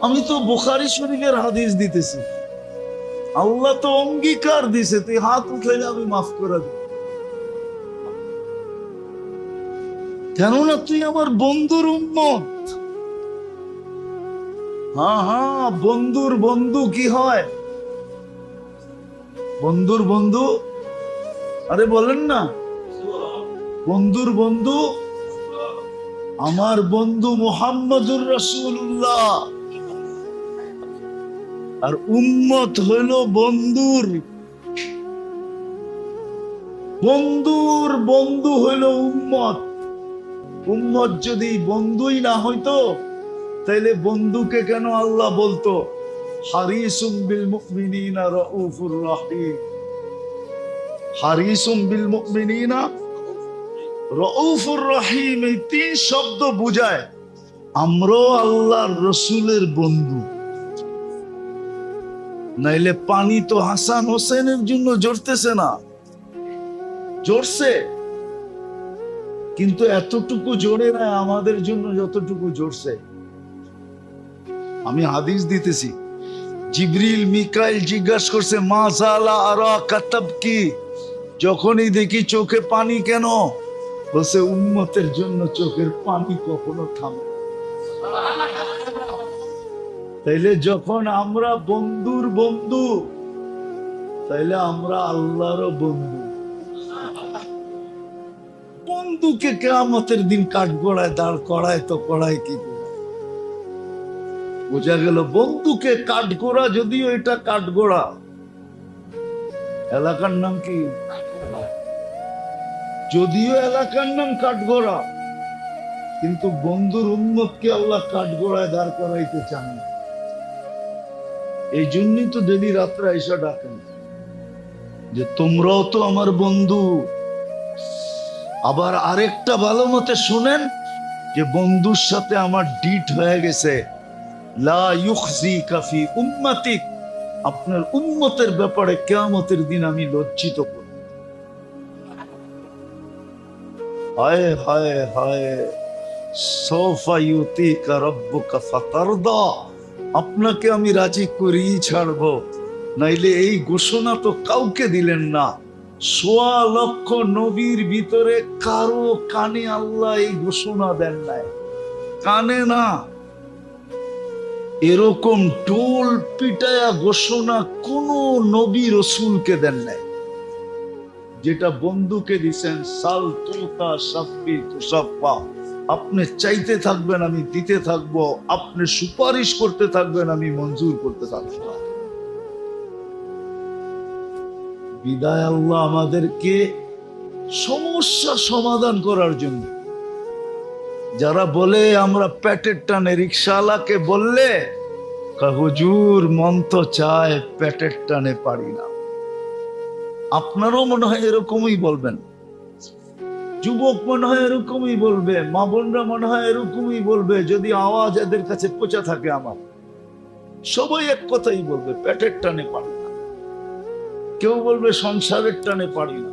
আমি তো বুখারী শরীফের হাদিস দিতেছি, আল্লাহ তো অঙ্গীকার দিছে তুই হাত উঠাইলে আমি মাফ করে দেব, কেননা তুই আমার বন্ধুর উম্মত। হ্যাঁ হ্যাঁ, বন্ধুর বন্ধু কি হয়? বন্ধুর বন্ধু, আরে বলেন না, বন্ধুর বন্ধু আমার বন্ধু মুহাম্মদুর রাসূলুল্লাহ, আর উম্মত হইল বন্ধুর বন্ধুর বন্ধু হইল উম্মত। উম্মত যদি বন্ধুই না হইতো তাইলে বন্ধুকে কেন আল্লাহ বলতো হারিসুম বিল মুমিনিনা রাউফুর রহিম? হারিসুম বিল মুমিনিনা রাউফুর রহিম, এই তিন শব্দ বুঝায় আমরাও আল্লাহর রসুলের বন্ধু। নাইলে পানি তো হাসান হোসেনের জন্য জড়তেছে না, জড়ছে কিন্তু এতটুকু জোরে না আমাদের জন্য যতটুকু জড়ছে। আমি হাদিস দিতেছি, জিবরিল মিকাইল জিজ্ঞাসা করছে মা জালা আরা কাতাব কি, যখনই দেখি চোখে পানি কেন, বলছে উম্মতের জন্য চোখের পানি কখনো থামে। তাইলে যখন আমরা বন্ধুর বন্ধু, তাইলে আমরা আল্লাহরও বন্ধু। বন্ধুকে কিয়ামতের দিন কাঠগড়ায় দাঁড় করায় তো করায় কি করে? বোঝা গেল বন্ধুকে কাঠগড়া, যদিও এটা কাঠগড়া, এলাকার নাম কি, যদিও এলাকার নাম কাঠগড়া, কিন্তু বন্ধুর উম্মতকে আল্লাহ কাঠগড়ায় দাঁড় করাইতে চান না। এই জন্যই তো ডেলি রাত্রে এসে ডাকেন যে তোমরাও তো আমার বন্ধু। আবার আরেকটা ভালো মতে শুনেন যে বন্ধুর সাথে আমার ডিট হয়ে গেছে, লা ইউখজিকা ফি উম্মাতিক, আপনার উম্মতের ব্যাপারে কিয়ামতের দিন আমি লজ্জিত করব। হায় হায় হায়, সৌফা ইউতিকা রাব্বুকা ফাতারদা, আপনাকে আমি রাজি করেই ছাড়বো, নাইলে এই ঘোষণা তো কাউকে দিলেন না। ১৬ লক্ষ নবীর ভিতরে কারো কানে আল্লাহ এই ঘোষণা দেন নাই, কানে না। এরকম টোল পিটায়া ঘোষণা কোন নবী রসুলকে দেন নাই, যেটা বন্ধুকে দিছেন সাল তুতা সাফি তুসাফা, আপনি চাইতে থাকবেন আমি দিতে থাকবো, আপনি সুপারিশ করতে থাকবেন আমি মঞ্জুর করতে থাকবো। বিদায় আল্লাহ আমাদেরকে সমস্যা সমাধান করার জন্য, যারা বলে আমরা পেটের টানে, রিকশাওয়ালাকে বললে হুজুর মন তো চায় পেটের টানে পারি না। আপনারও মনে হয় এরকমই বলবেন, যুবক মনে হয় এরকমই বলবে, মা বোনরা মনে হয় এরকমই বলবে, যদি আওয়াজ এদের কাছে পৌঁছা থাকে আমার, সবাই এক কথাই বলবে পেটের টানে পারি না। কেউ বলবে সংসারের টানে পারি না,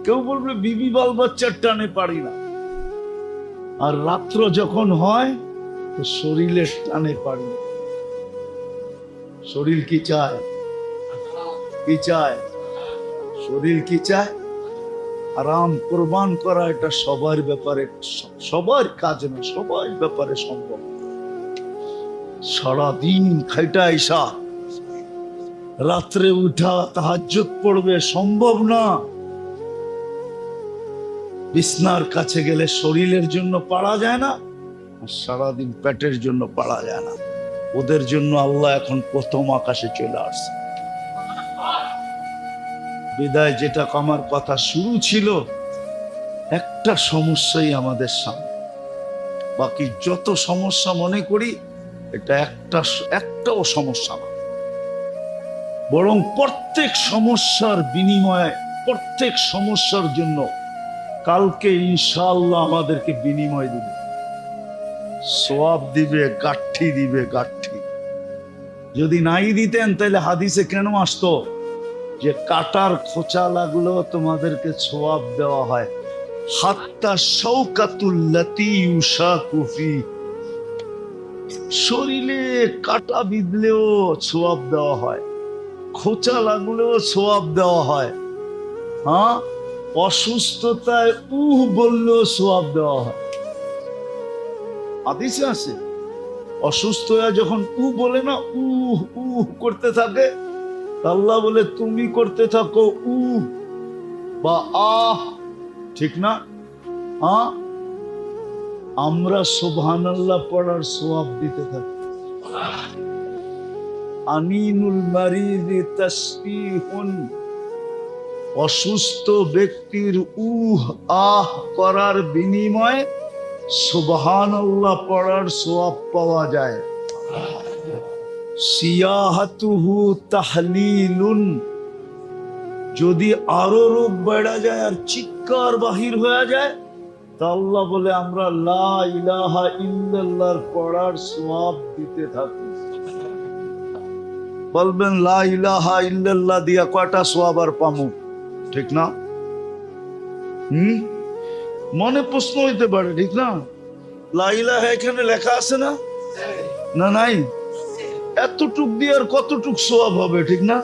কেউ বলবে বিবি বাল বাচ্চার টানে পারি না, আর রাত্র যখন হয় তো শরীরের টানে পারি না। শরীর কি চায়? কি চায়? শরীর কি চায়? আরাম কোরবান করা এটা সবার ব্যাপারে, সবার কাজ না, সবার ব্যাপারে সম্ভব। সারাদিন খাইটা আইসা রাত্রে উঠা তাহাজ্জুদ পড়বে, সম্ভব না। বিছনার কাছে গেলে শরীরের জন্য পারা যায় না, আর সারাদিন পেটের জন্য পারা যায় না। ওদের জন্য আল্লাহ এখন প্রথম আকাশে চলে আসছে। বিদায় যেটা আমার কথা শুরু ছিল, একটা সমস্যাই আমাদের সামনে, বাকি যত সমস্যা মনে করি এটা একটাও সমস্যা না, বরং প্রত্যেক সমস্যার বিনিময়ে, প্রত্যেক সমস্যার জন্য কালকে ইনশাআল্লাহ আমাদেরকে বিনিময় দিবে, সওয়াব দিবে, গাঠি দিবে, গাঠি। যদি নাই দিতেন তাহলে হাদিসে কেন আসতো যে কাটার খোঁচা লাগলো তোমাদেরকে সওয়াব দেওয়া হয়, হাত্তা শাওকাতুল্লাতী ইউশাকু ফি, শরীরে কাটা বিঁধলেও সওয়াব দেওয়া হয়, খোঁচা লাগলেও সওয়াব দেওয়া হয়, হ্যাঁ, অসুস্থতায় বললেও সওয়াব দেওয়া হয়। হাদিসে আছে অসুস্থ হয়ে যখন বলে না করতে থাকে, আল্লাহ বলে তুমি করতে থাকো বা আহ, ঠিক না? হ্যাঁ, আমরা সুবহানাল্লাহ পড়ার সওয়াব দিতে থাকি। আনিনুল মারিদি তাসবিহুন, অসুস্থ ব্যক্তির আহ করার বিনিময়ে সুবহানাল্লাহ পড়ার সওয়াব পাওয়া যায়। সিয়াহাতুহু তাহলিলুন, যদি আরো রোগ বেড়া যায় আর চিৎকার বাহির হয়ে যায় তা আল্লাহ বলে আমরা লা ইলাহা ইল্লাল্লাহর পড়ার সওয়াব দিতে থাকি। বলবেন লা ইলাহা ইল্লাল্লাহ দিয়া কয়টা সওয়াব আর পামু, ঠিক না? মনে প্রশ্ন হইতে পারে, ঠিক না? লা ইলাহা এখানে লেখা আছে না? না নাই? এতটুক দিয়ে আর কতটুক সওয়াব হবে, ঠিক না?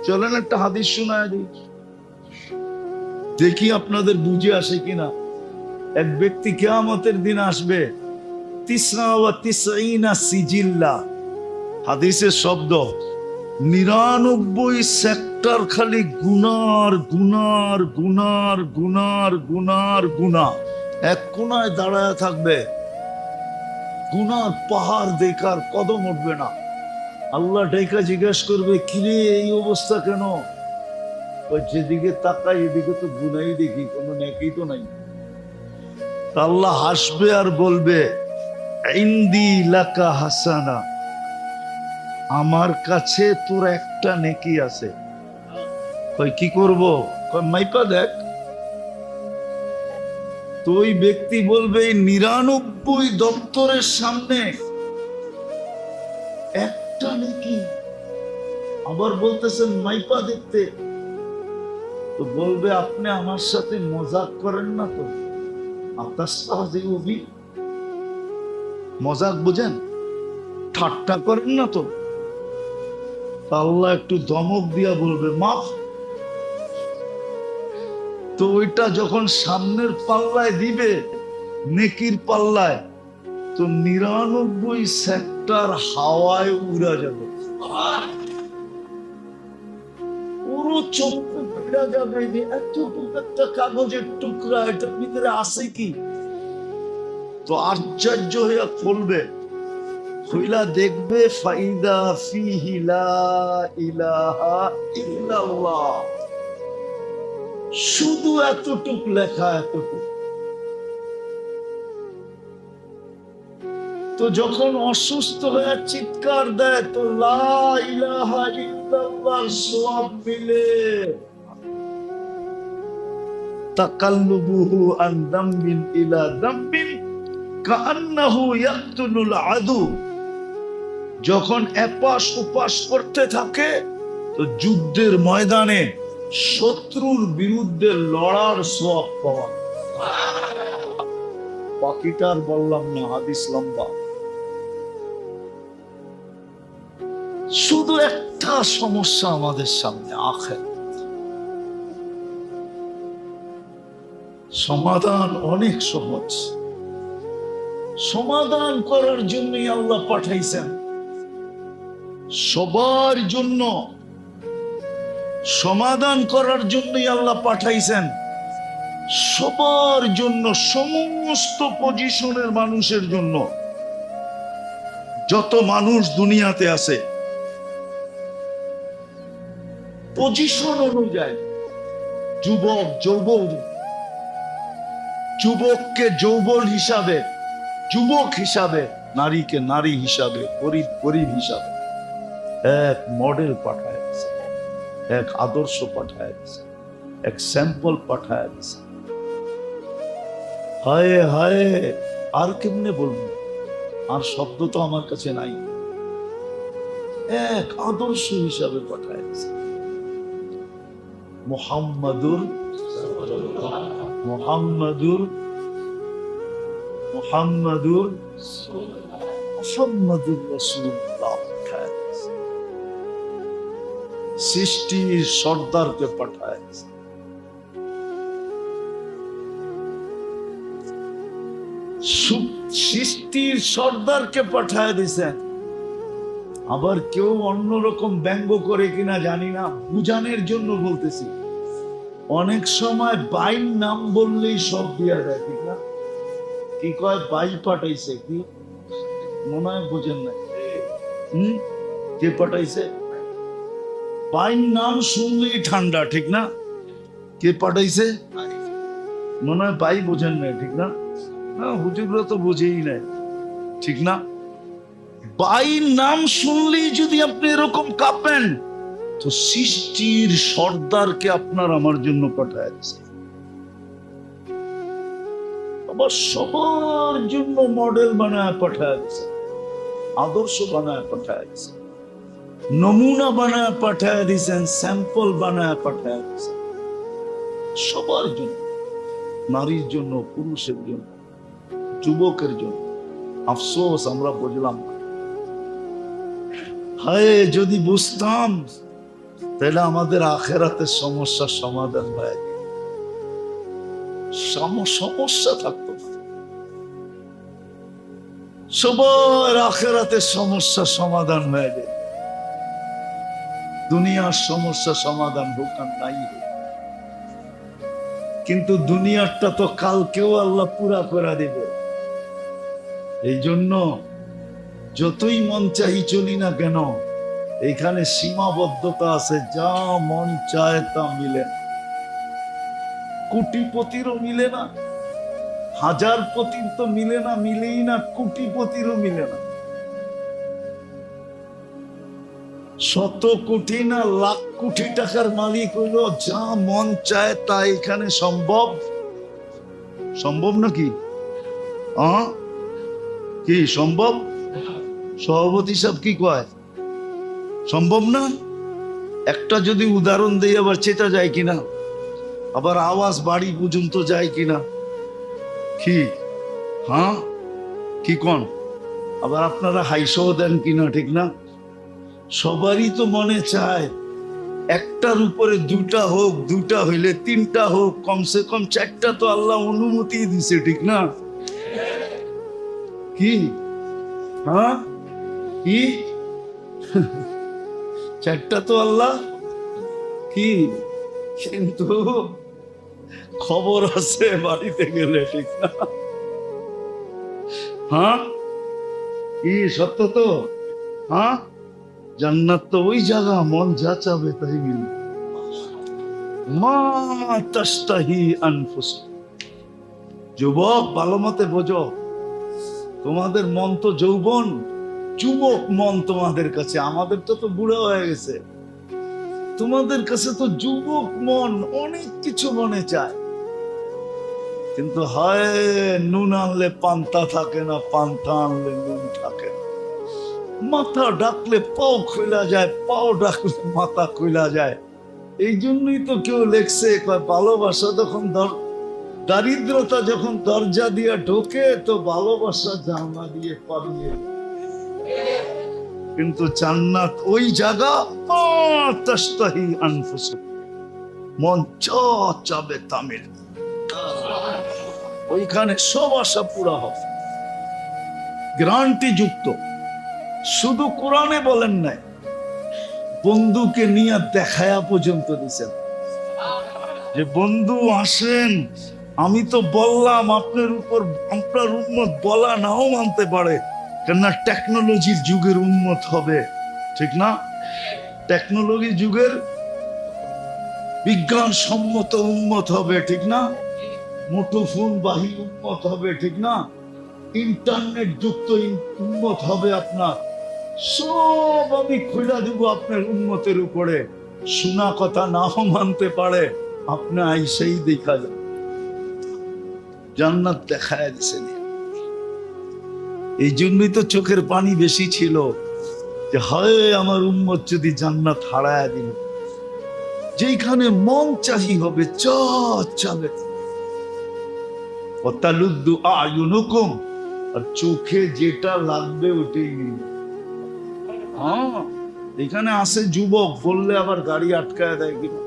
চলেন একটা হাদিস শোনায় দিই, দেখি আপনাদের বুঝে আসে কিনা। এক ব্যক্তি কিয়ামতের দিন আসবে, তিসরা ওয়া তিসঈনা সিজিল্লা, হাদিসের শব্দ, 99 সেক্টর খালি গুনার গুনার গুনার গুনার গুনার গুনাহ। এক কোনায় দাঁড়ায় থাকবে, গুনার পাহাড় দেখার কদম উঠবে না। আল্লাহ ডেকা জিজ্ঞেস করবে, কিরে এই অবস্থা কেন? যেদিকে তাকাই এদিকে তো গুনাই দেখি, কোনো নেকি তো নাই। আল্লাহ হাসবে আর বলবে, ইনদি লাকা হাসানা, আমার কাছে তোর একটা নেকি আছে। কই কি করব? মাইপা দেখ। তো ওই ব্যক্তি বলবে 99 দপ্তরের সামনে একটা নেকি, আবার বলতেছেন মাইপা দেখতে। তো বলবে আপনি আমার সাথে মজাক করেন না তো? মজাক বুঝেন, ঠাট্টা করেন না তো? আল্লাহ একটু ধমক দিয়া বলবে মাফ। তো ওইটা যখন সামনের পাল্লায় দিবে, নেকির পাল্লায়, তো 99 সেক্টর হাওয়ায় উড়া যাবে, পুরো চক্ষু ফিরা যাবে। একটা কাগজের টুকরা, এটার ভিতরে আছে কি? তো আশ্চর্য হইয়া খুলবে, খুইলা দেখবে ফাইদা ফিহি লা ইলাহা ইল্লাল্লাহ, শুধু এতটুক লেখা, এতটুক। তো যখন অসুস্থ হয়ে চিৎকার দেয় তো লা ইলাহা ইল্লাল্লাহর সওয়াব মিলে। তাকাল্লুবুহু আন দামবিন ইলা দামবিন কাআন্নাহু ইয়াকতুলুল আদু, যখন এপাশ ওপাশ করতে থাকে তো যুদ্ধের ময়দানে শত্রুর বিরুদ্ধে লড়ার সওয়াব পাওয়া। বাকিটার বললাম না, হাদিস লম্বা। শুধু একটা সমস্যা আমাদের সামনে, আখিরাত। সমাধান অনেক সহজ, সমাধান করার জন্যই আল্লাহ পাঠাইছেন, সবার জন্য সমাধান করার জন্যই আল্লাহ পাঠাইছেন, সবার জন্য, সমস্ত পজিশনের মানুষের জন্য। যত মানুষ দুনিয়াতে আছে পজিশন অনুযায়ী, যুবক যৌবন, যুবককে যৌবন হিসাবে, যুবক হিসাবে, নারীকে নারী হিসাবে, গরিব হিসাবে এক মডেল পাঠায় দিছে, এক আদর্শ পাঠায় দিছে, এক স্যাম্পল পাঠায় দিছে। হায় হায়, আর কেমনে বলবো, আর শব্দ তো আমার কাছে নাই। এক আদর্শ হিসাবে পাঠায় দিছে। মুহাম্মাদুর মুহাম্মাদুর মুহাম্মাদুর মুহাম্মাদুর রাসূলুল্লাহ পাঠায় দিছে। সৃষ্টির সর্দারকে পাঠায় দিছে। সৃষ্টির সর্দারকে পাঠায় দিছেন। আবার কেউ অন্যরকম ব্যঙ্গ করে কিনা জানি না, বুঝানোর জন্য বলতেছি। অনেক সময় বাইর নাম বললেই সব দিয়া দেয়, ঠিক না? কি কয়, বাই পাঠাইছে, কি মনে হয় বোঝেন না? কে পাঠাইছে? বাইর নাম শুনলেই ঠান্ডা, ঠিক না? কে পাঠাইছে? মনে হয় বাই বোঝেন না, ঠিক না? না, হুজুররা তো বুঝেই নাই, ঠিক না? বাইর নাম শুনলেই যদি আপনি এরকম কাঁপেন, তো সৃষ্টির সর্দারকে আপনার আমার জন্য পাঠায় দিয়েছে। আবার সবার জন্য মডেল বানায় পাঠায় দিয়েছে, আদর্শ বানায় পাঠায় দিয়েছে, নমুনা বানায় পাঠায় দিয়েছেন, স্যাম্পল বানায় পাঠায় দিয়েছেন। সবার জন্য, নারীর জন্য, পুরুষের জন্য, যুবকের জন্য। আফসোস আমরা বুঝলাম না। হায়, যদি বুঝতাম তাহলে আমাদের আখেরাতের সমস্যার সমাধান হয়, সমস্যা থাকতো না। সবার আখেরাতের সমস্যার সমাধান হয়ে যায়। দুনিয়ার সমস্যা সমাধান দোকান নাই, কিন্তু দুনিয়ারটা তো কালকেও আল্লাহ পুরা করে দিবে। এই জন্য যতই মন চাই চলি না কেন, এখানে সীমাবদ্ধতা আছে। যা মন চায় তা মিলে না। কোটিপতিরও মিলে না, হাজার পতির তো মিলে না, মিলেই না, কোটিপতিরও মিলে না। শত কোটি না লাখ কোটি টাকার মালিক হইল, যা মন চায় তা এখানে সম্ভব? সম্ভব নাকি? কি সম্ভব? সভাপতি সাহেব কি কয়, সম্ভব না? একটা যদি উদাহরণ দেই আবার চেতা যায় কিনা, আবার আওয়াজ বাড়ি পর্যন্ত যায় কিনা, কি কি কোন? আবার আপনারা হাইসও দেন কিনা, ঠিক না? সবারই তো মনে চায় একটার উপরে দুটা হোক, দুটা হইলে তিনটা হোক, কমসে কম চারটা তো আল্লাহ অনুমতি দিছে, ঠিক না? কি কি চারটা তো আল্লাহ কি, কিন্তু খবর আছে বাড়িতে গেলে, ঠিক না? কি সত্য তো? জান্নাত তো ওই জায়গা, মন যা চাবে তাই মিলবে। মা তাশতাহি আনফুসুকুম। যুবক, ভালো মতে বোঝো, তোমাদের মন তো যৌবন, যুবক মন তোমাদের কাছে। আমাদের তো বুড়ো হয়ে গেছে, তোমাদের কাছে তো যুবক মন, অনেক কিছু মনে চায়। কিন্তু হয় নুন আনলে পান্তা থাকে না, পান্তা আনলে নুন থাকে না। মাথা ডাকলে পাও খুলা যায়, পাও ডাকলে মাথা খুলা যায়। এই জন্যই তো কেউ লেখছে, ভালোবাসা যখন দারিদ্রতা যখন দরজা দিয়ে ঢোকে, তো ভালোবাসা জানলা দিয়ে পালিয়ে। কিন্তু জান্নাত ওই জায়গা, তাশতাহি আনফুসুকুম, মন চাবে তামিল, ওইখানে সব আশা পুরা হবে, গ্যারান্টি যুক্ত। শুধু কোরআনে বলেন নাই, বন্ধুকে নিয়ে দেখায়া পর্যন্ত দিচ্ছেন যে বন্ধু আসেন, আমি তো বললাম আপনার উপর, আপনার উম্মত বলা নাও মানতে পারে, কেননা টেকনোলজির যুগের উন্মত হবে, ঠিক না? টেকনোলজি যুগের বিজ্ঞান সম্মত উন্মত হবে, ঠিক না? মুঠোফোন বাহী উন্মত হবে, ঠিক না? ইন্টারনেট যুক্ত উন্মত হবে আপনার, সব আমি খুলে দিব আপনার উন্মতের উপরে। শোনা কথা নাও মানতে পারে, আপনি আইসেই দেখা যান, জান্নাত দেখায় দিছে। এই জন্যই তো চোখের পানি বেশি ছিল, যে হয় আমার উম্মত যদি জান্নাত হারায় দিল। যেখানে মন চাহি হবে চাবে, ওয়াতালুদ্দু আয়ুনুকুম, আর চোখে যেটা লাগবে ওটাই নিন। হ্যাঁ, এখানে আসে যুবক, বললে আবার গাড়ি আটকায় দেয় কিনা,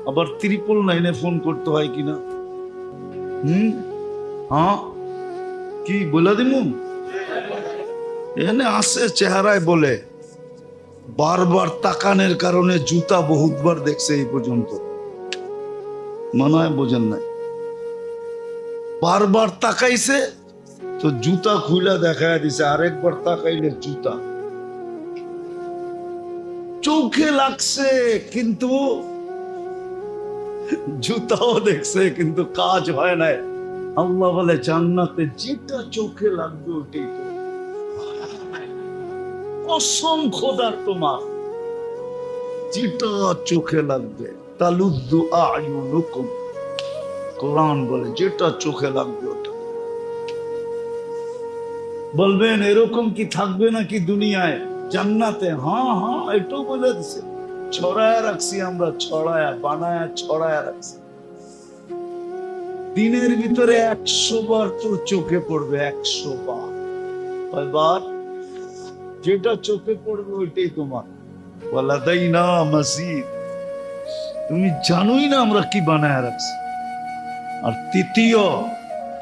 আবার 999 ফোন করতে হয় কিনা। হ্যাঁ, কি বলে দিমু? এখানে আসে চেহারায় বলে, বারবার তাকানের কারণে জুতা বহুতবার দেখছে এই পর্যন্ত, মনে হয় বোঝেন নাই। বারবার তাকাইছে তো জুতা খুলে দেখায় দিছে, আরেকবার তাকাইলে জুতা চোখে লাগছে, কিন্তু জুতাও দেখছে, কিন্তু কাজ হয় নাই। আল্লাহ বলে জান্নাতে যেটা চোখে লাগবে ওটাই তো। কসম খোদার, তোমার যেটা চোখে লাগবে, তালুদ্দু আয়ুনুকুম, কোরআন বলে যেটা চোখে লাগবে ওটা। বলবেন এরকম কি থাকবে নাকি দুনিয়ায় জান্নাতে? হ্যাঁ হ্যাঁ, এটাও বলে দিছে। ছড়ায় রাখছি আমরা, বানায় ছড়ায় রাখছি। দিনের ভিতরে 100 বার তোর চোখে পড়বে, 100 বার। কয়বার? যেটা চোখে পড়বে ওইটাই তোমার। ওয়ালাদাইনা মাজিদ, তুমি জানোই না আমরা কি বানায় রাখছি। আর তৃতীয়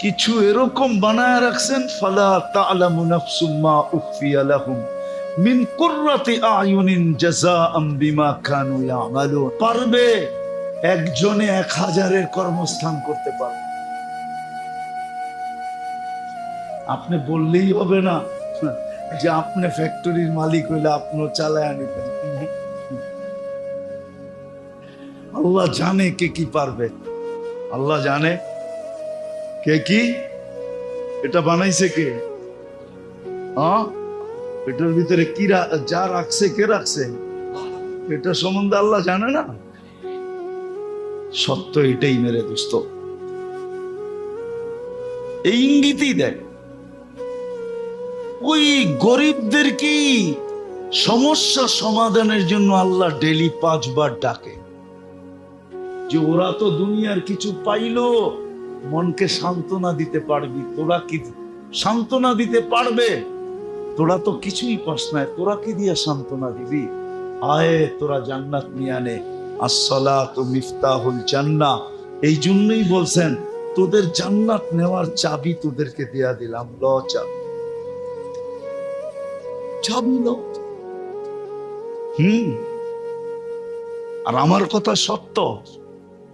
কিছু এরকম বানায় রাখছেন, ফালা তা'লামু নাফসুম মা উখফিয়া লাহুম মিন কুররাতি আয়ুনিন জাযাআম বিমা কানু ইয়ামালুন। পারবে একজনে 1000-এর কর্মস্থান করতে পারবে। আপনি বললেই হবে না যে আপনি ফ্যাক্টরির মালিক হইলে আপনিও চালায় নিতেন। আল্লাহ জানে কে কি পারবে, আল্লাহ জানে কে কি। এটা বানাইছে কে? এটার ভিতরে কি যা রাখছে, কে রাখছে, এটা সম্বন্ধে আল্লাহ জানে না? সত্য এটাই মেরে দোস্ত, এই ইঙ্গিতই দেয়। ওই গরিবদের কি সমস্যা সমাধানের জন্য আল্লাহ ডেলি 5 বার ডাকে, যে ওরা তো দুনিয়ার কিছু পাইলো, মনকে সান্ত্বনা দিতে পারবি, তোরা কি সান্ত্বনা দিতে পারবে? তোরা তো কিছুই পাস না, তোরা কি দিয়ে সান্ত্বনা দিবি? আয় তোরা জান্নাত নিয়ে আনে, আসসালাতু মিফতাহুল জান্নাহ। এই জন্যই বলছেন তোদের জান্নাত নেওয়ার চাবি তোদেরকে দেয়া দিলাম, ল চাবি, চাবি ল। আর আমার কথা সত্য,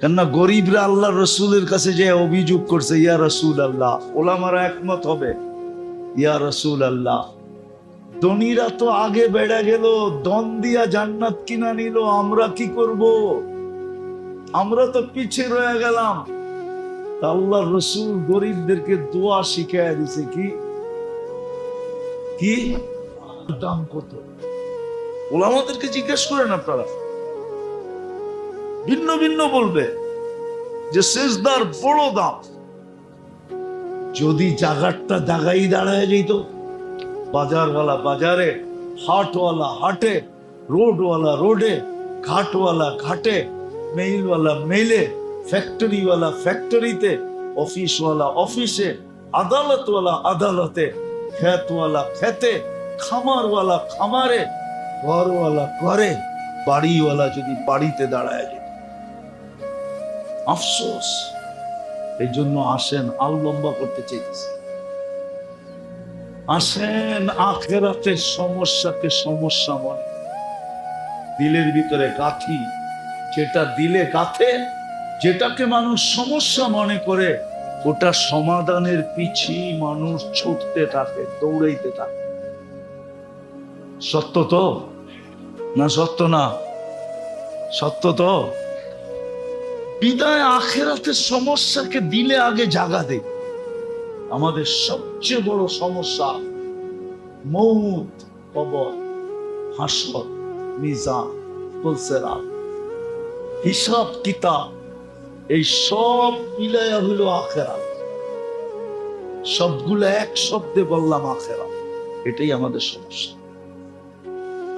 কেননা গরিবরা আল্লাহ রসুলের কাছে যে অভিযোগ করছে, ইয়া রসুল আল্লাহ, ওলামারা একমত হবে, ইয়া রসুল আল্লাহ, ধনীরা তো আগে বেড়ে গেল, দন দিয়া জান্নাত কিনা নিল, আমরা কি করব? আমরা তো পিছিয়ে রয়ে গেলাম। আল্লাহ রসুল গরিবদেরকে দোয়া শিখাইয়া দিছে, কি কি দাম কত? ওলামাদেরকে জিজ্ঞেস করেন আপনারা, ভিন্ন ভিন্ন বলবে যে সেজদার বড় দাম। যদি জায়গাটা জায়গায় দাঁড়ায় যেত, বাজারওয়ালা বাজারে, হাটওয়ালা হাটে, রোডওয়ালা রোডে, ঘাটওয়ালা ঘাটে, মেইলওয়ালা মেইলে, ফ্যাক্টরিওয়ালা ফ্যাক্টরিতে, অফিসওয়ালা অফিসে, আদালতওয়ালা আদালতে, খেতওয়ালা খেতে, খামারওয়ালা খামারে, ঘরওয়ালা ঘরে, বাড়িওয়ালা যদি বাড়িতে দাঁড়ায় যেত। আফসোস। এই জন্য আসেন, আল লম্বা করতে চাইতেছে, আসেন আখিরাতের সমস্যাকে সমস্যা মনে, দিলের ভিতরে গাঁথি, যেটা দিলে গাঁথে, যেটাকে মানুষ সমস্যা মনে করে, ওটা সমাধানের পিছিয়ে মানুষ ছুটতে থাকে, দৌড়াইতে থাকে। সত্য তো না? সত্য না? সত্য তো। বিদায় আখিরাতের সমস্যাকে দিলে আগে জাগা দে, আমাদের সবচেয়ে বড় সমস্যা মৌত, কবর, হাসর, মিজান, পুলসিরাত, হিসাব কিতাব, এই সব মিলাইয়া হইল আখিরাত। সবগুলো এক শব্দে বললাম আখিরাত। এটাই আমাদের সমস্যা।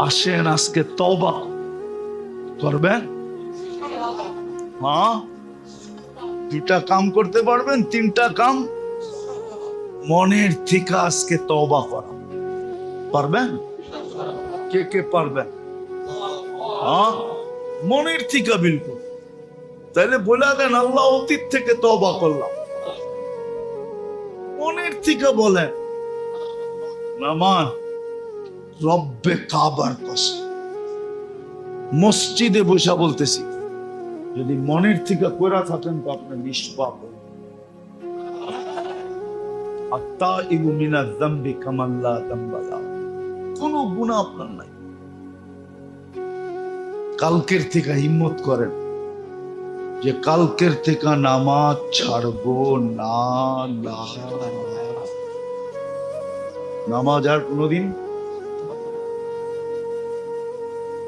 আসেন আজকে তওবা করবেন। হ্যাঁ, দুটা কাম করতে পারবেন, তিনটা কাম। মনের থেকে আজকে তওবা করা পারবেন? কে কে পারবেন? হ্যাঁ, মনের থেকে বিলকুল। তাইলে বলে দেন, আল্লাহ অতীত থেকে তওবা করলাম। মনের থেকে বলেন, নামান রব্বে কাবার কসম, মসজিদে বসা বলতেছি, যদি মনের থেকে কইরা থাকেন তো আপনি নিষ্পাপ। আত্তাইবু মিনাজ যামবি কামান লা যামবা লাহু, কোনো গুনাহ আপনার নাই। কালকের থেকে হিম্মত করেন যে কালকের থেকে নামাজ ছাড়বো না। নামাজ আর কোনোদিন।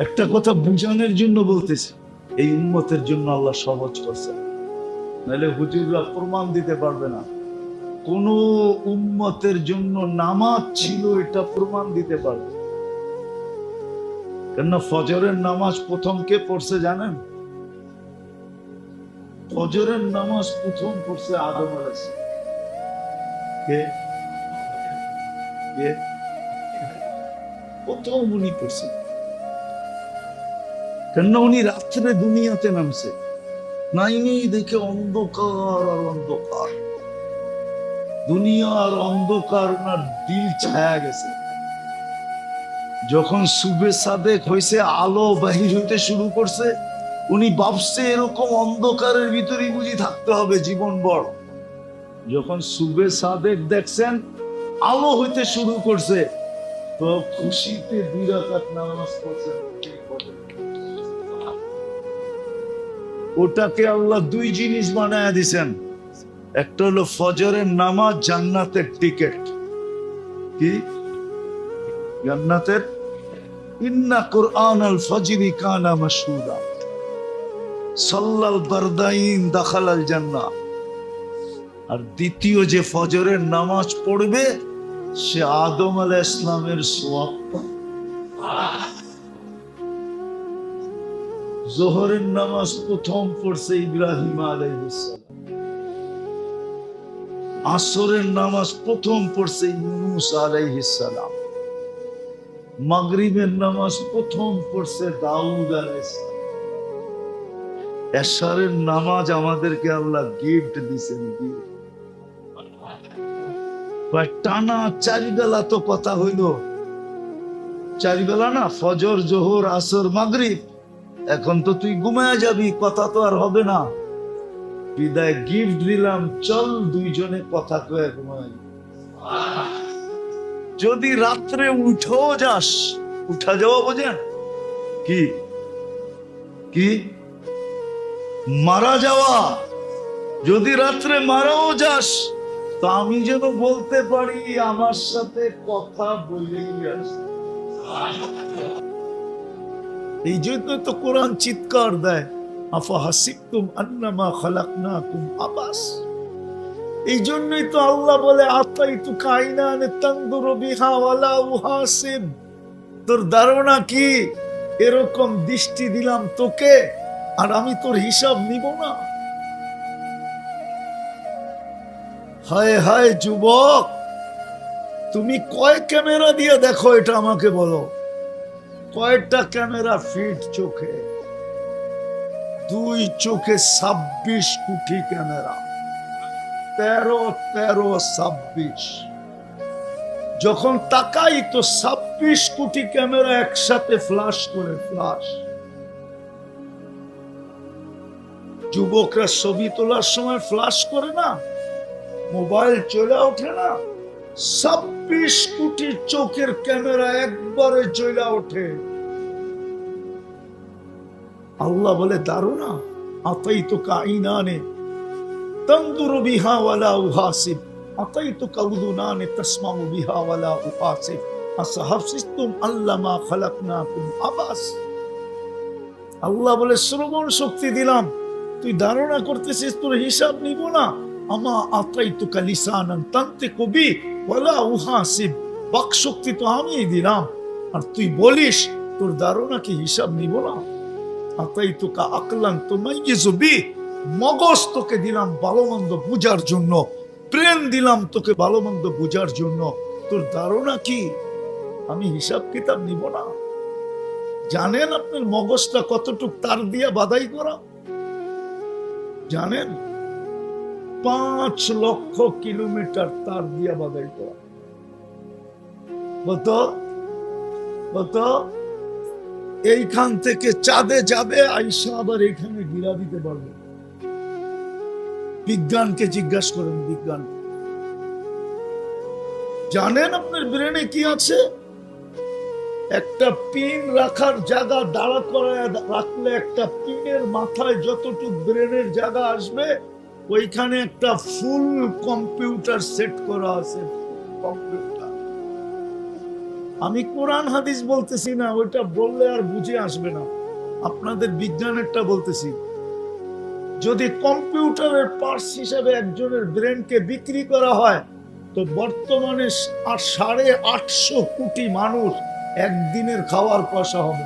একটা কথা বুঝানোর জন্য বলতেছি, এই উম্মতের জন্য আল্লাহ সহজ করছেন, নাহলে হুজুররা প্রমাণ দিতে পারবে না কোন উম্মতের জন্য নামাজ ছিল, এটা প্রমাণ দিতে পারবে। কেননা ফজরের নামাজ প্রথম কে পড়ছে জানেন? ফজরের নামাজ প্রথম পড়ছে আদম আলাইহিস সালাম। কে কে প্রথম উনি পড়ছে? কেননা উনি রাত্রে দুনিয়াতে নামছে, নাইনি দেখে অন্ধকার আর অন্ধকার, দুনিয়ার অন্ধকার ওনার দিল ছায়া গেছে। যখন সুবে সাদেক হয়েছে, আলো বাহির হইতে শুরু করছে, উনি ভাবছে এরকম অন্ধকারের ভিতরেই বুঝি থাকতে হবে জীবনভর। যখন সুবে সাদেক দেখছেন আলো হইতে শুরু করছে, তো খুশিতে 2 রাকাত নামাজ পড়ছেন। ওটাকে আল্লাহ 2 জিনিস বানায়া দিছেন। একটা হলো ফজরের নামাজ জান্নাতের টিকিট। কি জান্নাতের? ইন্না কুরআনাল ফজরি কানা মাশহুদা, সাল্লাল বারদাইন দাখালাল জান্নাহ। আর দ্বিতীয় যে ফজরের নামাজ পড়বে সে আদম আলাইহিস সালামের সওয়াব পাবে। যোহরের নামাজ প্রথম পড়ছে ইব্রাহিম আলাইহিস সালাম, আসরের নামাজ প্রথম পড়ছে ইউনূস আলাইহিস সালাম, মাগরিবের নামাজ প্রথম পড়ছে দাউদ আলাইহিস সালাম। এশারের নামাজ আমাদেরকে আল্লাহ গিফট দিয়েছেন। টানা 4 বেলা তো কথা হইল, 4 বেলা না, ফজর, জোহর, আসর, মাগরিব। এখন তো তুই ঘুমায় যাবি, কথা তো আর হবে না। বিদায় গিফট দিলাম, চল 2 জনে কথা কয়ে ঘুমাই। যদি রাত্রে উঠেও যাস, উঠা যাওয়া বোঝেন কি? কি মারা যাওয়া? যদি রাত্রে মারাও যাস, তো আমি যেন বলতে পারি আমার সাথে কথা বলেই আসে। এই জন্য তো কোরআন চিৎকার দেয়, আফা হাসিবতুম আন্নামা খালাকনাকুম আবাস। এই জন্যই তো আল্লাহ বলে, আতাইতু কাইনানে তানদুরু বিহা ওয়ালা উহাসিব। তোর ধারণা কি এরকম দৃষ্টি দিলাম তোকে আর আমি তোর হিসাব নিব না? হায় হায় যুবক, তুমি কয় ক্যামেরা দিয়ে দেখো এটা আমাকে বলো। কয়টা ক্যামেরা ফিট চোখে? 2 চোখে 26 কোটি ক্যামেরা, 13 যখন তাকাই তো 26 কোটি ক্যামেরা একসাথে ফ্লাশ করে। ফ্লাশ। যুবকরা ছবি তোলার সময় ফ্লাশ করে না, মোবাইল চলে ওঠে না, 26 কোটি চোখের ক্যামেরা একবারে চলে ওঠে। আল্লাহ বলে, দারুনা আতাইতু কাইনানে তানদুরু বিহা ওয়ালা উহাসিব। আতাইতুকা উযুনান তাসমাউ বিহা ওয়ালা উকাসিফ আসহাবতুম আল্লামা খালাকনাকুম আবাস। আল্লাহ বলে শ্রবণ শক্তি দিলাম, তুই ধারণা করতেছিস তোর হিসাব নিব না? আমা আতাইতুকা লিসানান তানতিকু বি ওয়ালা উহাসিব, বাক শক্তি তো আমিই দিলাম, আর তুই বলিস তোর ধারণা কি হিসাব নিব না? আতাইতুকা আকলান তুমাইয়িজু বি, মগজ তোকে দিলাম ভালো মন্দ বুঝার জন্য, ব্রেন দিলাম তোকে ভালো মন্দ বুঝার জন্য, তোর ধারণা কি আমি হিসাব কিতাব নিব না? জানেন আপনার মগজটা কতটুক তার দিয়া বাধাই করা? জানেন 5 লক্ষ কিলোমিটার তার দিয়া বাধাই করা। বলতো এইখান থেকে চাঁদে যাবে, আইসা আবার এখানে গিরা দিতে পারবে। বিজ্ঞানকে জিজ্ঞাসা করেন, বিজ্ঞান। জানেন আপনার ব্রেনে কি আছে? একটা পিন রাখার জায়গা দাঁড়া করে রাখলে একটা পিনের মাথায় যতটুকু ব্রেনের জায়গা আসবে, ওইখানে একটা ফুল কম্পিউটার সেট করা আছে। কম্পিউটার, আমি কোরআন হাদিস বলতেছি না, ওইটা বললে আর বুঝে আসবে না, আপনাদের বিজ্ঞানেরটা বলতেছি। যদি কম্পিউটারের পার্টস হিসাবে একজনের ব্রেনকে বিক্রি করা হয়, তো বর্তমানে 850 কোটি মানুষ একদিনের খাওয়ার পয়সা হবে।